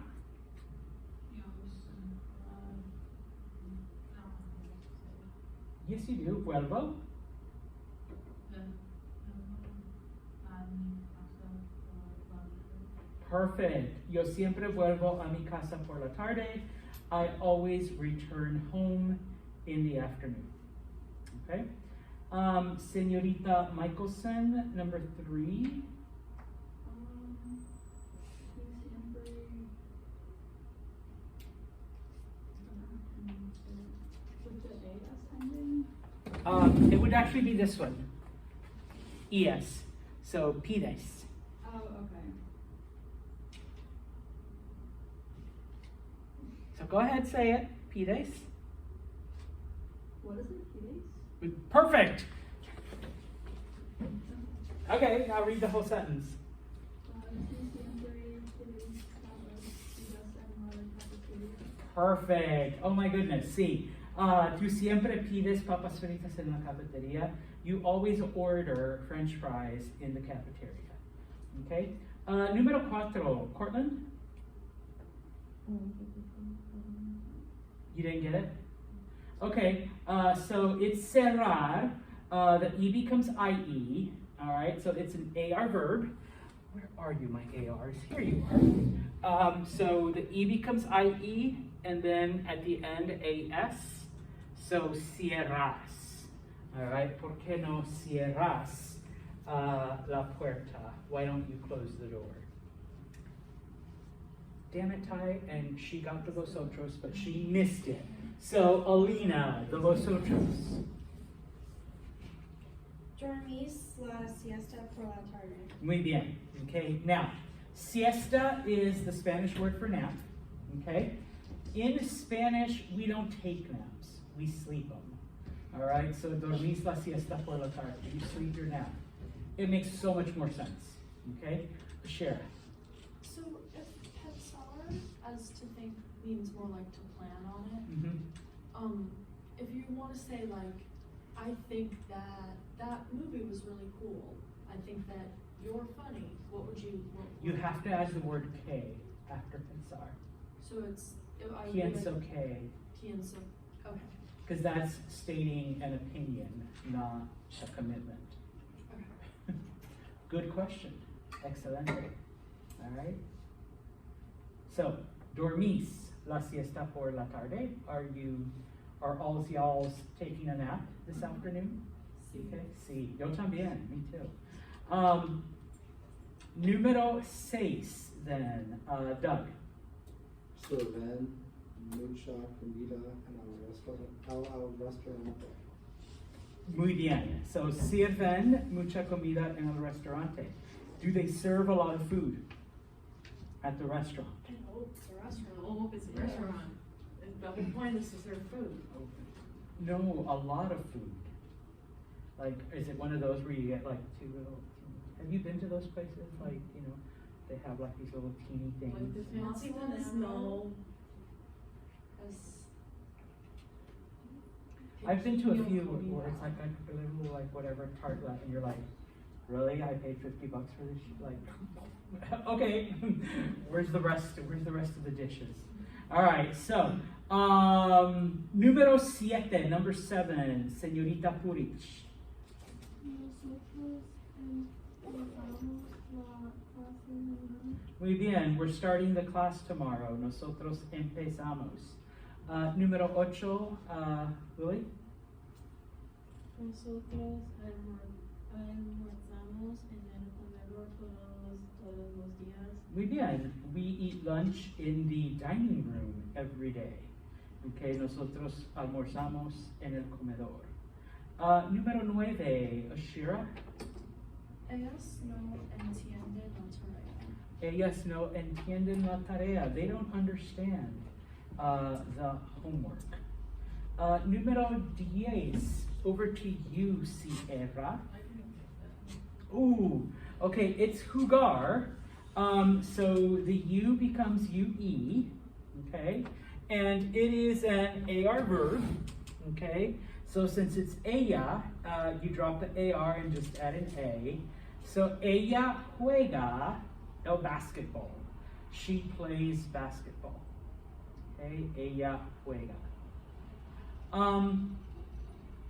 Yes, you do. Vuelvo. Perfect. Yo siempre vuelvo a mi casa por la tarde. I always return home in the afternoon. Okay? Señorita Michelson, number 3. It would actually be this one. ES. So, pides. Oh, okay. So go ahead, say it. Pides. What is it? Pides? Perfect. Okay, now read the whole sentence. Perfect. Oh my goodness. See, tú siempre pides papas fritas en la cafetería. You always order French fries in the cafeteria. Okay. Número 4. Cortland? You didn't get it? Okay. So it's cerrar. The E becomes IE. All right. So it's an AR verb. Where are you, my ARs? Here you are. So the E becomes IE, and then at the end, AS. So cierras. All right. ¿Por qué no cierras la puerta? Why don't you close the door? Damn it, Ty. And she got the vosotros, but she missed it. So Alina, the vosotros. Dormís la siesta por la tarde. Muy bien. Okay, now, siesta is the Spanish word for nap. Okay? In Spanish, we don't take naps, we sleep them. All right, so dormís la siesta por la tarde. You sleep your nap. It makes so much more sense. Okay? Shara. So if pensar as to think means more like to plan on it, if you want to say like, I think that movie was really cool. I think that you're funny. What would you? You have to add the word que after pensar. So it's. I would Pienso like, que. Pienso. Okay. Because that's stating an opinion, not a commitment. Okay. Good question. Excelente. Alright? So, dormís la siesta por la tarde? Are all y'all taking a nap this afternoon? Okay, sí, yo también, me too. Número 6 then, Doug. So then, mucha comida en el restaurante. Muy bien. So, sirven mucha comida en el restaurante. Do they serve a lot of food at the restaurant? I hope it's a restaurant. Oh, it's a restaurant. And the whole point is to serve food. No, a lot of food. Like, is it one of those where you get like two little, have you been to those places? Like, you know, they have like these little teeny Like things. the fancy ones? No. I've been to a few where it's like a little like whatever tartlet and you're like, really? I paid $50 for this shit? Like, okay, where's the rest of the dishes? Alright, so, número 7, number 7, Señorita Purich. Nosotros empezamos la clase mañana. Muy bien, we're starting the class tomorrow. Nosotros empezamos. Número 8, Lily? Nosotros almorzamos en el comedor todos los días. Muy bien, we eat lunch in the dining room every day. Okay, nosotros almorzamos en el comedor. Número 9, Ashira. Ellas no entienden la tarea. Ellas no entienden la tarea. They don't understand the homework. Número 10, over to you, Sierra. Ooh, okay, it's jugar. So the U becomes UE, okay? And it is an AR verb, okay? So since it's ella, you drop the AR and just add an A. So ella juega el basketball. She plays basketball. Okay, ella juega.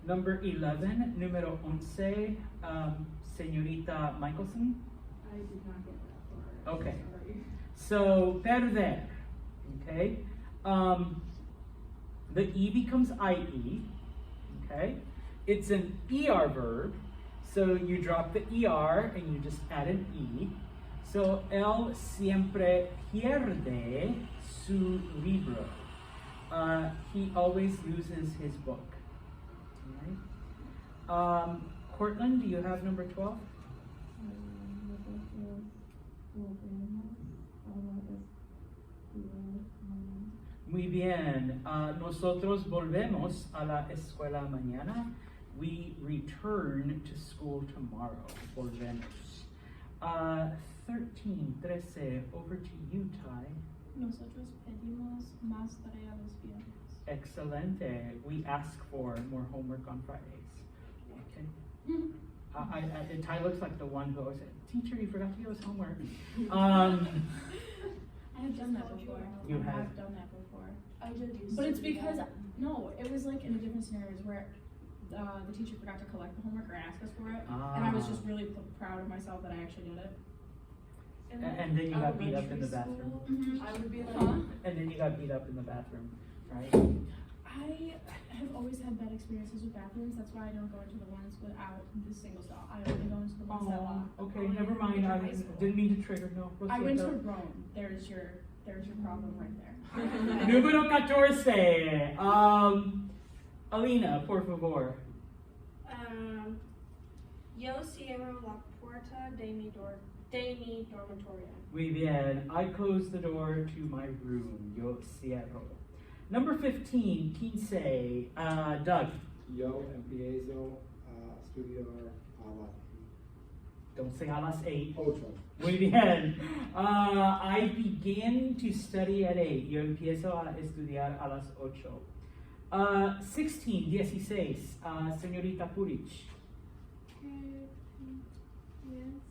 Number 11, número 11, Señorita Michelson. I did not get that far. Okay. Sorry. So, perder, okay? The E becomes IE, okay? It's an ER verb, so you drop the ER and you just add an E. So, él siempre pierde su libro. He always loses his book. Alright? Cortland, do you have number 12? Nosotros volvemos a la escuela mañana. Muy bien. Nosotros volvemos a la escuela mañana. We return to school tomorrow. Volvemos. 13, over to you, Ty. Nosotros pedimos más tarea los viernes. Excelente. We ask for more homework on Fridays. Okay. Ty looks like the one who always said, "Teacher, you forgot to give us homework." I have done that before. You I have? done that before. I did use But it's to do because, that. no, it was like in a different scenarios where the teacher forgot to collect the homework or ask us for it. Ah. And I was just really proud of myself that I actually did it. In And then you got beat up in the elementary bathroom. school, I would be like, Huh? And then you got beat up in the bathroom, right? I have always had bad experiences with bathrooms. That's why I don't go into the ones without the single stall. I only go into the ones that lock. Okay, never mind. I didn't mean to trigger. No, I went to proceed. Rome. There's your problem right there. Número 14. Alina, por favor. Yo cierro la puerta de mi dormitorio. Muy bien. I close the door to my room. Yo cierro. Number 15, 15. Doug. Yo empiezo a estudiar a las Don't say a las 8. 8. Muy bien. I begin to study at 8. Yo empiezo a estudiar a las 8. 16, 16. Señorita Purich. ¿Qué piensas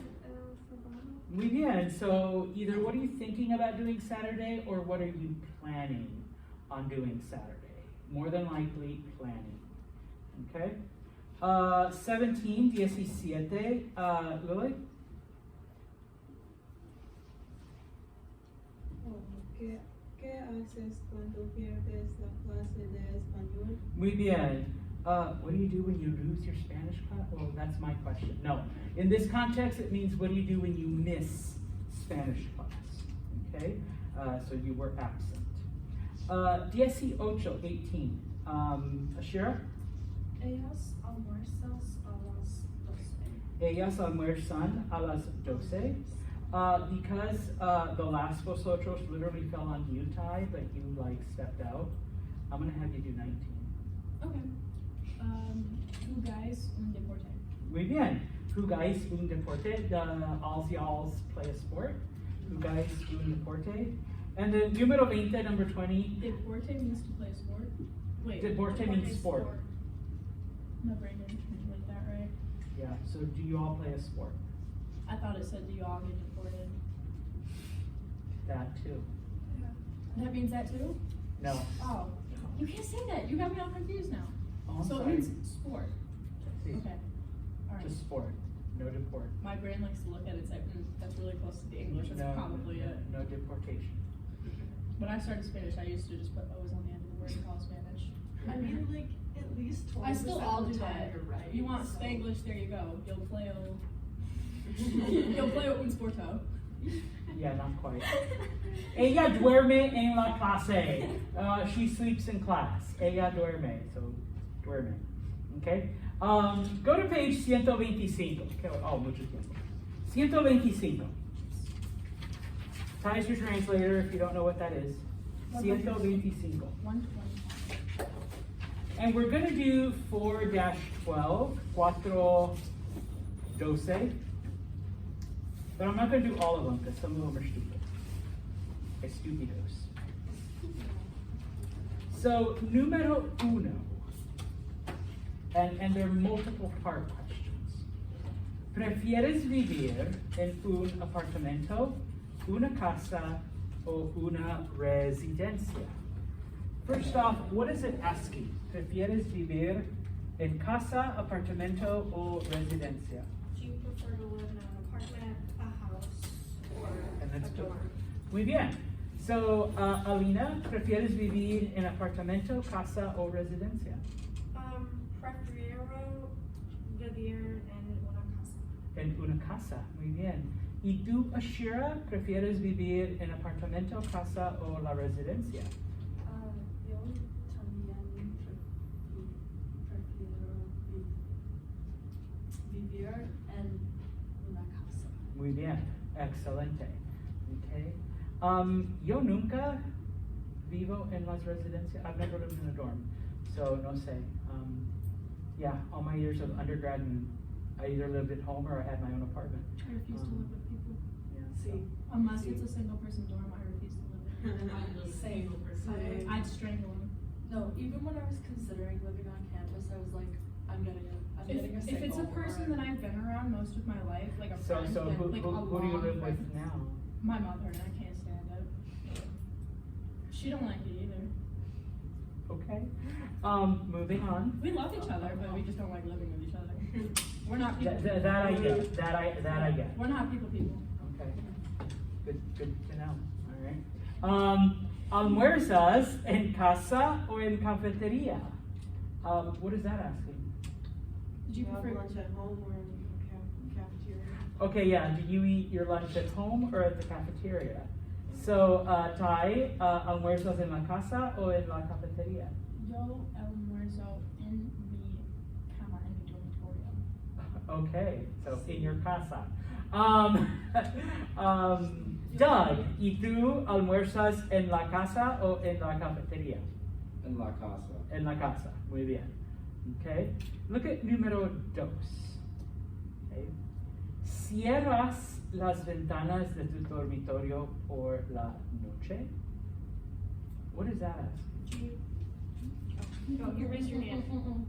hacer el sábado? Muy bien. So either what are you thinking about doing Saturday or what are you planning on doing Saturday? More than likely planning. Okay? 17, 17. Lily? ¿Qué haces cuando pierdes la clase de español? Muy bien. What do you do when you lose your Spanish class? Well, that's my question. No. In this context, it means what do you do when you miss Spanish class? Okay? So you were absent. 18, 18. Ashira? Ellas almuerzan a las 12. Ellas almuerzan a las 12. Because the last vosotros literally fell on you, Ty, but you like stepped out, I'm gonna have you do 19. Okay. Jugais un deporte. Muy bien. Jugais un deporte. The alls y'alls play a sport. Jugais un deporte. And then numero 20, number 20. Deporte means to play a sport. Wait. Deporte means sport. My brain didn't translate that right. Yeah, so do you all play a sport? I thought it said, do you all get deported? That too. That means that too? No. Oh. You can't say that. You got me all confused now. Oh, I'm So sorry. it means sport. See, Okay. Alright. just sport. No deport. My brain likes to look at it and say, that's really close to the English. That's No, probably it. no deportation. When I started Spanish, I used to just put O's on the end of the word and call it Spanish. I mean, like, at least 20% I still all of do the time that. you're right. You want so. Spanglish, there you go. Yo pleo. Yo pleo un sporto. Yeah, not quite. Ella duerme en la clase. She sleeps in class. Ella duerme, so duerme. Okay? Go to page 125. Okay, oh, mucho tiempo. 125. Ty's your translator if you don't know what that is. 125. 120. And we're going to do 4-12, 4-12. But I'm not going to do all of them because some of them are stupid. Estupidos. So, numero uno. And there are multiple part questions. ¿Prefieres vivir en un apartamento, una casa, o una residencia? First off, what is it asking? ¿Prefieres vivir en casa, apartamento, o residencia? Do you prefer to live in an apartment, a house, or And that's a good. dorm? Muy bien. So, Alina, ¿prefieres vivir en apartamento, casa, o residencia? Prefiero vivir en una casa. En una casa, muy bien. ¿Y tú, Ashira, prefieres vivir en apartamento, casa o la residencia? Yo también prefiero vivir en una casa. Muy bien, excelente. Okay. Yo nunca vivo en las residencias. I've never lived in a dorm, so no sé. Yeah, all my years of undergrad, I either lived at home or I had my own apartment. I refuse to live with people. Yeah, See, Unless it's a single person dorm, I refuse to live in. Same. I'd strangle them. No, even when I was considering living on campus, I was like, I'm getting a If single. it's a person that I've been around most of my life, like a So, friend, so who, like who, a who do you long live with friend. now? My mother, and I can't stand it. She don't like it either. Okay. Moving on. We love each other, but we just don't like living with each other. We're not people. That I get. That I get. We're not people. Okay. Good to know. All right. Almuerzas en casa o en cafeteria? What is that asking? Did you prefer? lunch at home or in cafeteria? Okay, yeah. Do you eat your lunch at home or at the cafeteria? So, Ty, almuerzas en la casa o en la cafeteria? Yo almuerzo en mi cama, en mi dormitorio. Okay, so in your casa. Doug, ¿y tú almuerzas en la casa o en la cafeteria? En la casa. En la casa, muy bien. Okay, look at número 2. Okay. ¿Cierras las ventanas de tu dormitorio por la noche? What is that asking? Oh, you raise your hand.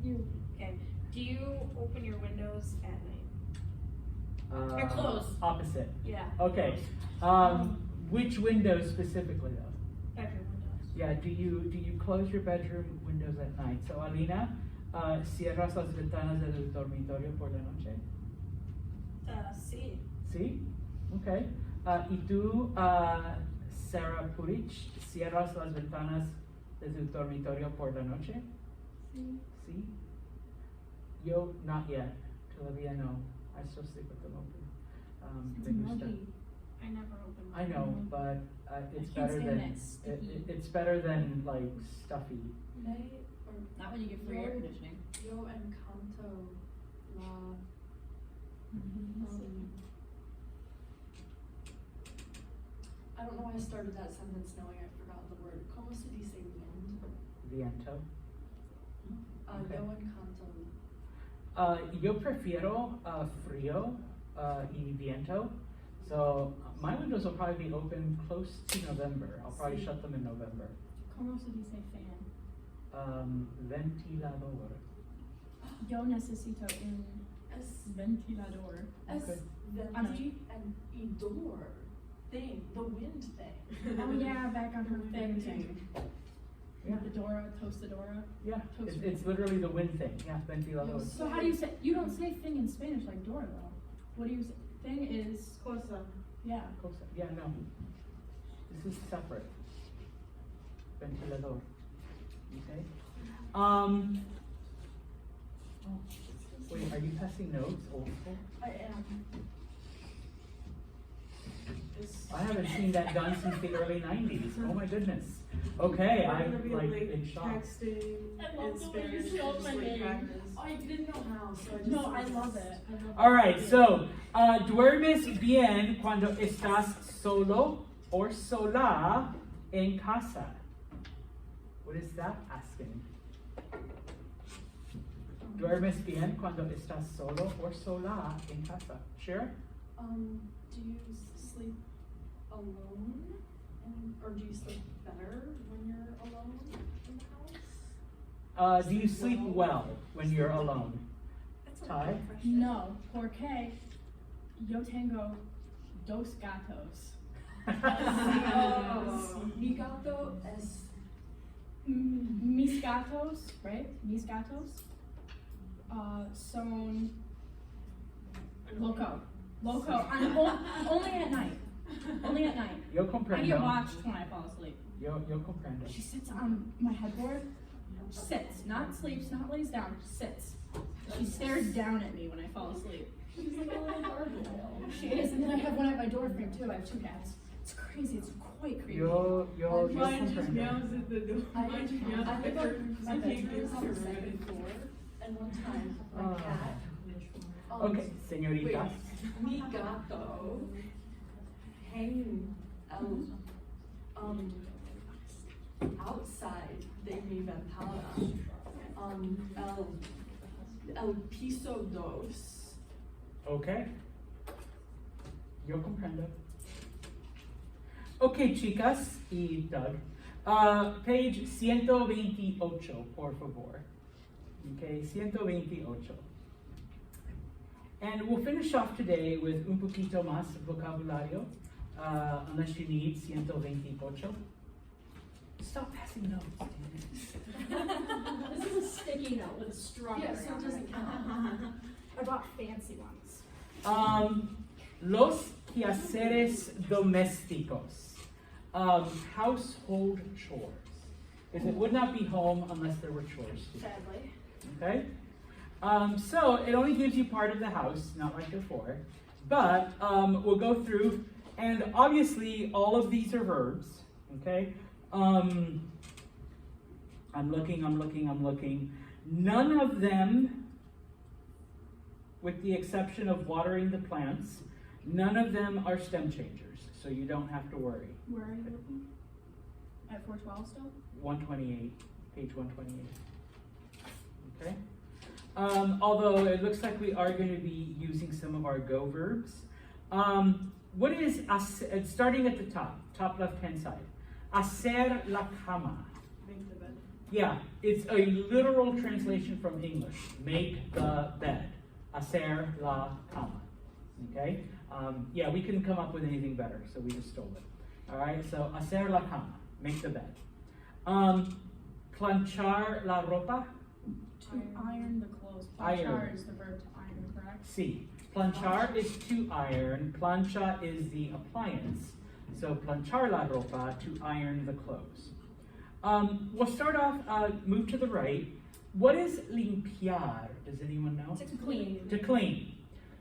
You. Okay. Do you open your windows at night? They're Uh, closed. Opposite. Yeah. Okay. Which windows specifically though? Bedroom windows. Yeah, do you close your bedroom windows at night? So Alina, cierras las ventanas del dormitorio por la noche? Sí. Sí? Okay. ¿Y tú Sarah Purich, ¿cierras las ventanas de tu dormitorio por la noche? Sí. Sí. Yo, not yet. Todavía no. I still sleep with them open. It's Me gusta. muggy. I never open I know, mine. but it's I can't better stand than that sticky. it's better than like stuffy. Me or Not when you get free air conditioning. yo encanto la I don't know why I started that sentence knowing I forgot the word. Como se dice wind? Viento. Okay. Yo encanto. Yo prefiero frío y viento. So my windows will probably be open close to November. I'll probably Sí. shut them in November. ¿Cómo se dice fan? Ventilador. Yo necesito un Es ventilador. es Okay. venti and idor thing, the wind thing. Oh yeah, back on her thing. Venting. Yeah. The Dora, Tostadora. Yeah, Toaster. it's literally the wind thing. Yeah, ventilador. So how do you say, you don't say thing in Spanish like Dora though. What do you say? Thing is, Cosa. yeah. Cosa. Yeah, no. This is separate. Ventilador. Okay. Wait, are you passing notes, old school? I am. I haven't seen that done since the early '90s. Oh my goodness. Okay, We're I'm gonna be like in shock. texting I love in the way you Spanish, spelled just my like name. practice. I didn't know how, so I just. No, I love it. I love All it. right, so duermes bien cuando estás solo or sola en casa. What is that asking? Duermes bien cuando estás solo or sola en casa. Sure. Do you sleep alone? Or do you sleep better when you're alone in the house? Do you sleep well when you're alone? That's a Ty? good question. No, porque yo tengo dos gatos. Mi gato es. Mis gatos, right? Mis gatos son loco. Only at night. Only at night. Yo I get comprendo. watched when I fall asleep. Yo comprendo. She sits on my headboard, sits, not sleeps, not lays down, sits. She stares down at me when I fall asleep. She's like a little gargoyle. She is, and then I have one at my door frame too. I have two cats. It's crazy. It's quite creepy. Yo Mine just comprendo. meows at the door. I Mine just meows I at the live curtain. on my I can't bedroom get on the through second it. floor, and one time my Ah. cat. Okay, señoritas. Mi gato hang out outside de mi ventana el piso dos. Okay. Yo comprendo. Okay, chicas y Doug. Page 128, por favor. Okay, 128. And we'll finish off today with un poquito más vocabulario, unless you need 128. Stop passing notes, damn it. This is a sticky note with a strawberry Yeah, so on it doesn't count. I bought fancy ones. Los quehaceres domésticos. Household chores. Because it would not be home unless there were chores to do. Sadly. Okay? So it only gives you part of the house, not like before. But we'll go through, and obviously all of these are verbs. Okay? I'm looking. None of them, with the exception of watering the plants, none of them are stem changers, so you don't have to worry. Where are you looking? At 412 still? 128, page 128. Okay? Although it looks like we are going to be using some of our go verbs. What is, starting at the top left-hand side, hacer la cama. Make the bed. Yeah, it's a literal translation from English. Make the bed. Hacer la cama. Okay? Yeah, we couldn't come up with anything better, so we just stole it. All right, so hacer la cama. Make the bed. Planchar la ropa. To iron the clothes. Iron. Planchar is the verb to iron, correct? Sí. Planchar is to iron. Plancha is the appliance. So planchar la ropa, to iron the clothes. We'll start off, move to the right. What is limpiar? Does anyone know? To clean. To clean.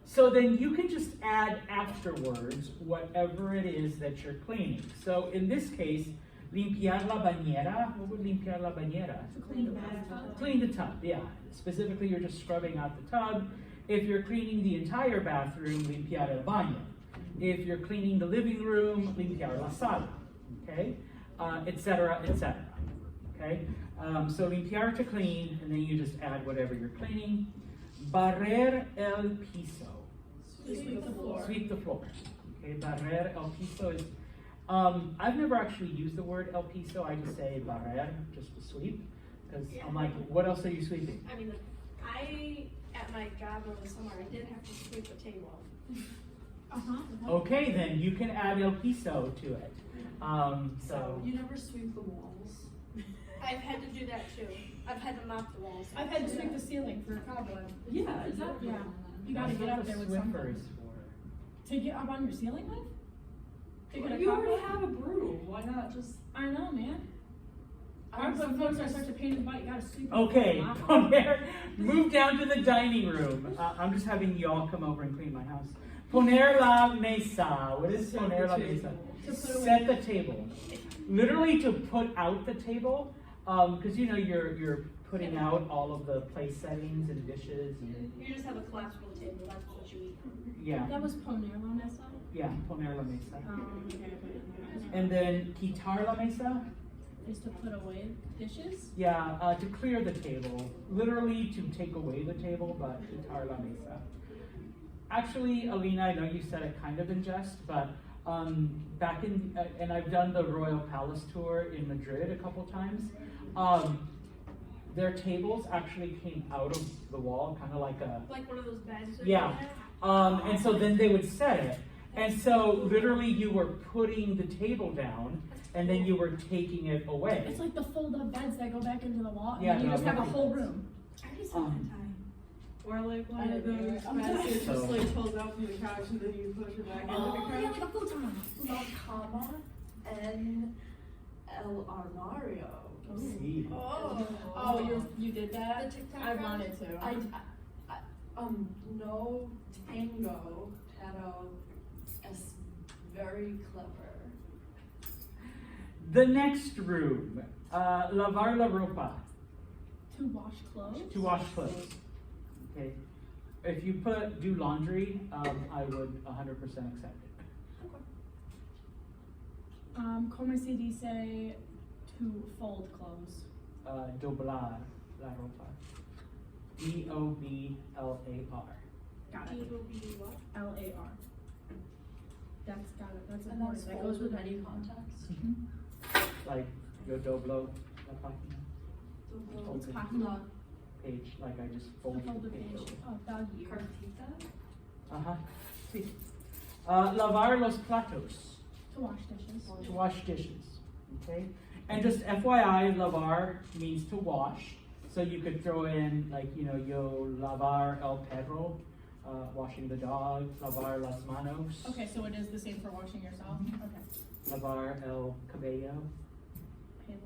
So then you can just add afterwards whatever it is that you're cleaning. So in this case, limpiar la bañera. What would limpiar la bañera? To clean the bathtub. Clean the tub, yeah. Specifically, you're just scrubbing out the tub. If you're cleaning the entire bathroom, limpiar el baño. If you're cleaning the living room, limpiar la sala, okay? Et cetera, et cetera, okay? So limpiar to clean, and then you just add whatever you're cleaning. Barrer el piso. Sweep the floor. Sweep the floor. Okay, barrer el piso is, I've never actually used the word el piso, I just say barrer, just to sweep. Because I'm like, what else are you sweeping? I mean, at my job over the summer, I did have to sweep the table. Okay, then you can add el piso to it. So, You never sweep the walls. I've had to do that too. I've had to mop the walls. I've had to sweep the ceiling for a cobweb. Yeah, exactly. Yeah. You gotta that's get what up the there with Swiffer something. is for. To get up on your ceiling with? To get a You already cobweb? have a broom, why not just? I know, man. Our folks are such a pain in the butt, you gotta sweep. Okay, Mop. from there, move down to the dining room. I'm just having y'all come over and clean my house. Poner la mesa. What is poner la mesa? To put away. Set the table. Literally to put out the table, because you know you're putting out all of the place settings and dishes and You just have a collapsible table, that's what you eat. yeah, That was poner la mesa. yeah, poner la mesa. Okay. And then quitar la mesa. Is to put away dishes. Yeah, to clear the table. Literally to take away the table, but quitar la mesa. Actually, Alina, I know you said it kind of in jest, but back in, and I've done the Royal Palace tour in Madrid a couple times, their tables actually came out of the wall, kind of like a, Like one of those beds. that yeah. you have. And so then they would set it. And so literally you were putting the table down, and then you were taking it away. It's like the fold-up beds that go back into the wall, and Yeah, then you no, just have a nothing whole does. room. I already saw that time. Or like one I of didn't do those it. I'm beds that So- just like pulls out from the couch and then you push it back into the Oh, yeah, couch. like a futon. La cama en el armario. See. Oh, you did that? The TikTok I crowd? wanted to. No tango, pero es very clever. The next room, lavar la ropa, To wash clothes? to wash clothes. Okay. If you put do laundry, I would 100% accept it. Como se dice to fold clothes? Doblar la ropa. D-O-B-L-A-R. Got It it. will be what? L-A-R. That's got it, that's And important, that's that goes with any any context. Like, yo doblo la página. It's Fold página. the page, like I just To folded fold the the page. page. Oh, doggy. Cartita. Uh-huh. Sí. Lavar los platos. To wash dishes. To wash dishes, okay? And just FYI, lavar means to wash. So you could throw in like, you know, yo lavar el perro, washing the dog, lavar las manos, Okay, so it is the same for washing yourself? Okay. lavar el cabello. Palo,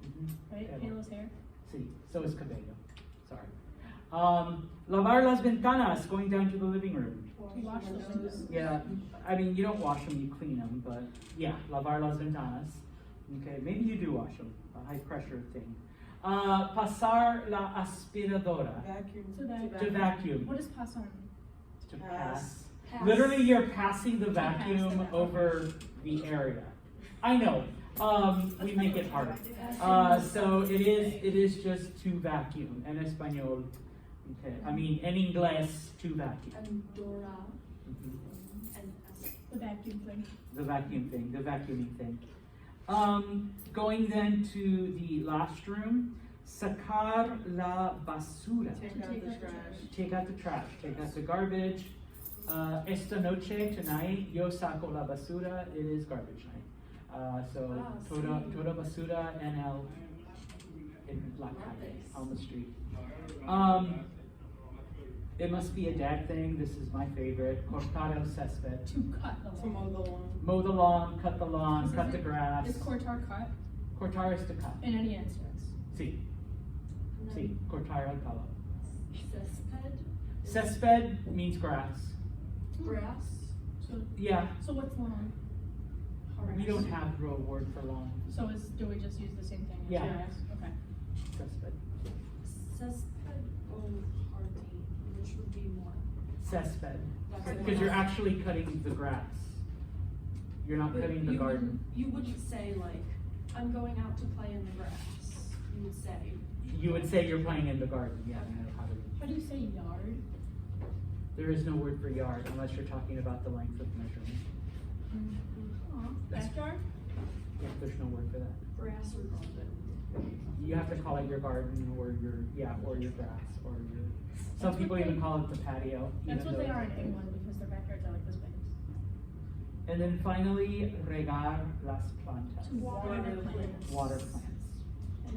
Mhm. right? Palo. Palo's hair? Sí, so is cabello, sorry. Lavar las ventanas, going down to the living room. To wash the windows. Yeah, I mean, you don't wash them, you clean them, but yeah, lavar las ventanas. Okay, maybe you do wash them, a high pressure thing. Pasar la aspiradora, Vacuum. To vacuum. What is pasar mean? to Pass. pass. Literally, you're passing the vacuum it. over the area. I know, we make it hard. So it is just to vacuum, en español. Okay, I mean, en inglés, to vacuum. And Dora. Mhm. And The vacuum thing. The vacuum thing, the vacuuming thing. Going then to the last room, sacar la basura. Take out the trash. Take out the trash, take out the garbage. Esta noche, tonight, yo saco la basura, it is garbage night. So, toda basura en la calle, on the street. It must be a dad thing. This is my favorite. Cortar el césped. To cut the To lawn. mow the lawn. Mow the lawn, cut the lawn, Is cut it- the grass. Is cortar cut Cortar is to cut. in any instance? Sí, And sí. then Cortar el palo. césped, Césped means grass. grass, So, Yeah, so what's lawn? we don't have a real word for lawn. So do we just use the same thing as Yeah. grass? Okay. Césped. césped o jardín, which would be more. Césped. That's Because you're what- actually cutting the grass. You're not But cutting the you garden. You wouldn't say like, I'm going out to play in the grass. You would say, You would say you're playing in the garden. Yeah, I know how to. How do you say yard? There is no word for yard unless you're talking about the length of measurement. Aw, That's- backyard? Yeah, there's no word for that. grass or garden. You have to call it your garden or or your grass or your, some That's people what even they- call it the patio. That's even what they though- are in England because their backyards are like this big. And then finally, regar las plantas. To water the plants. Water plants. And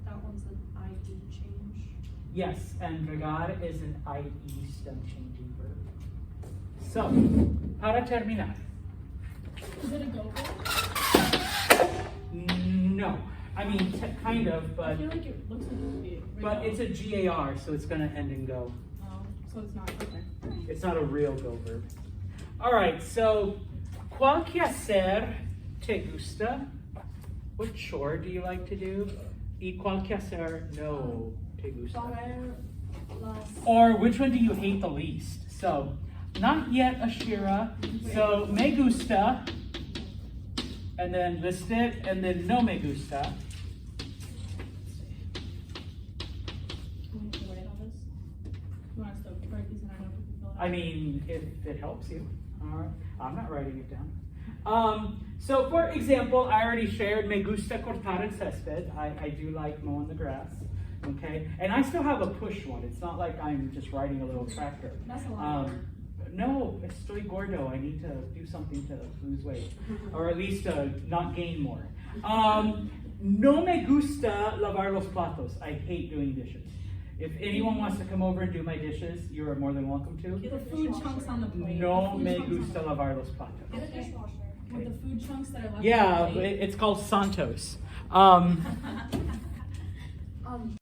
that one's an IE change. Yes, and regar is an IE stem changing verb. So, para terminar. Is it a gopher? No, I mean, kind of, I but, feel like it looks like it would be. but it's a GAR, so it's gonna end and go. Oh, so it's not, okay. It's not a real go verb. All right, so, ¿cuál quehacer te gusta? What chore do you like to do? ¿Y cuál quehacer no te gusta? Barrer las, Or which one do you hate the least? So, not yet Ashira. So, me gusta. And then list it, and then no me gusta. Can we write all this? You want us to write these and I know if we can fill it out? I mean, if it helps you. All right. I'm not writing it down. So, for example, I already shared me gusta cortar el césped. I do like mowing the grass. Okay. And I still have a push one. It's not like I'm just riding a little tractor. That's a lot of work. No, estoy gordo. I need to do something to lose weight, or at least not gain more. No me gusta lavar los platos. I hate doing dishes. If anyone wants to come over and do my dishes, you are more than welcome to. The food chunks on the plate. No the food me chunks on gusta the- lavar los platos. Get a dishwasher. With the food chunks that are left Yeah, on the plate. it's called Santos.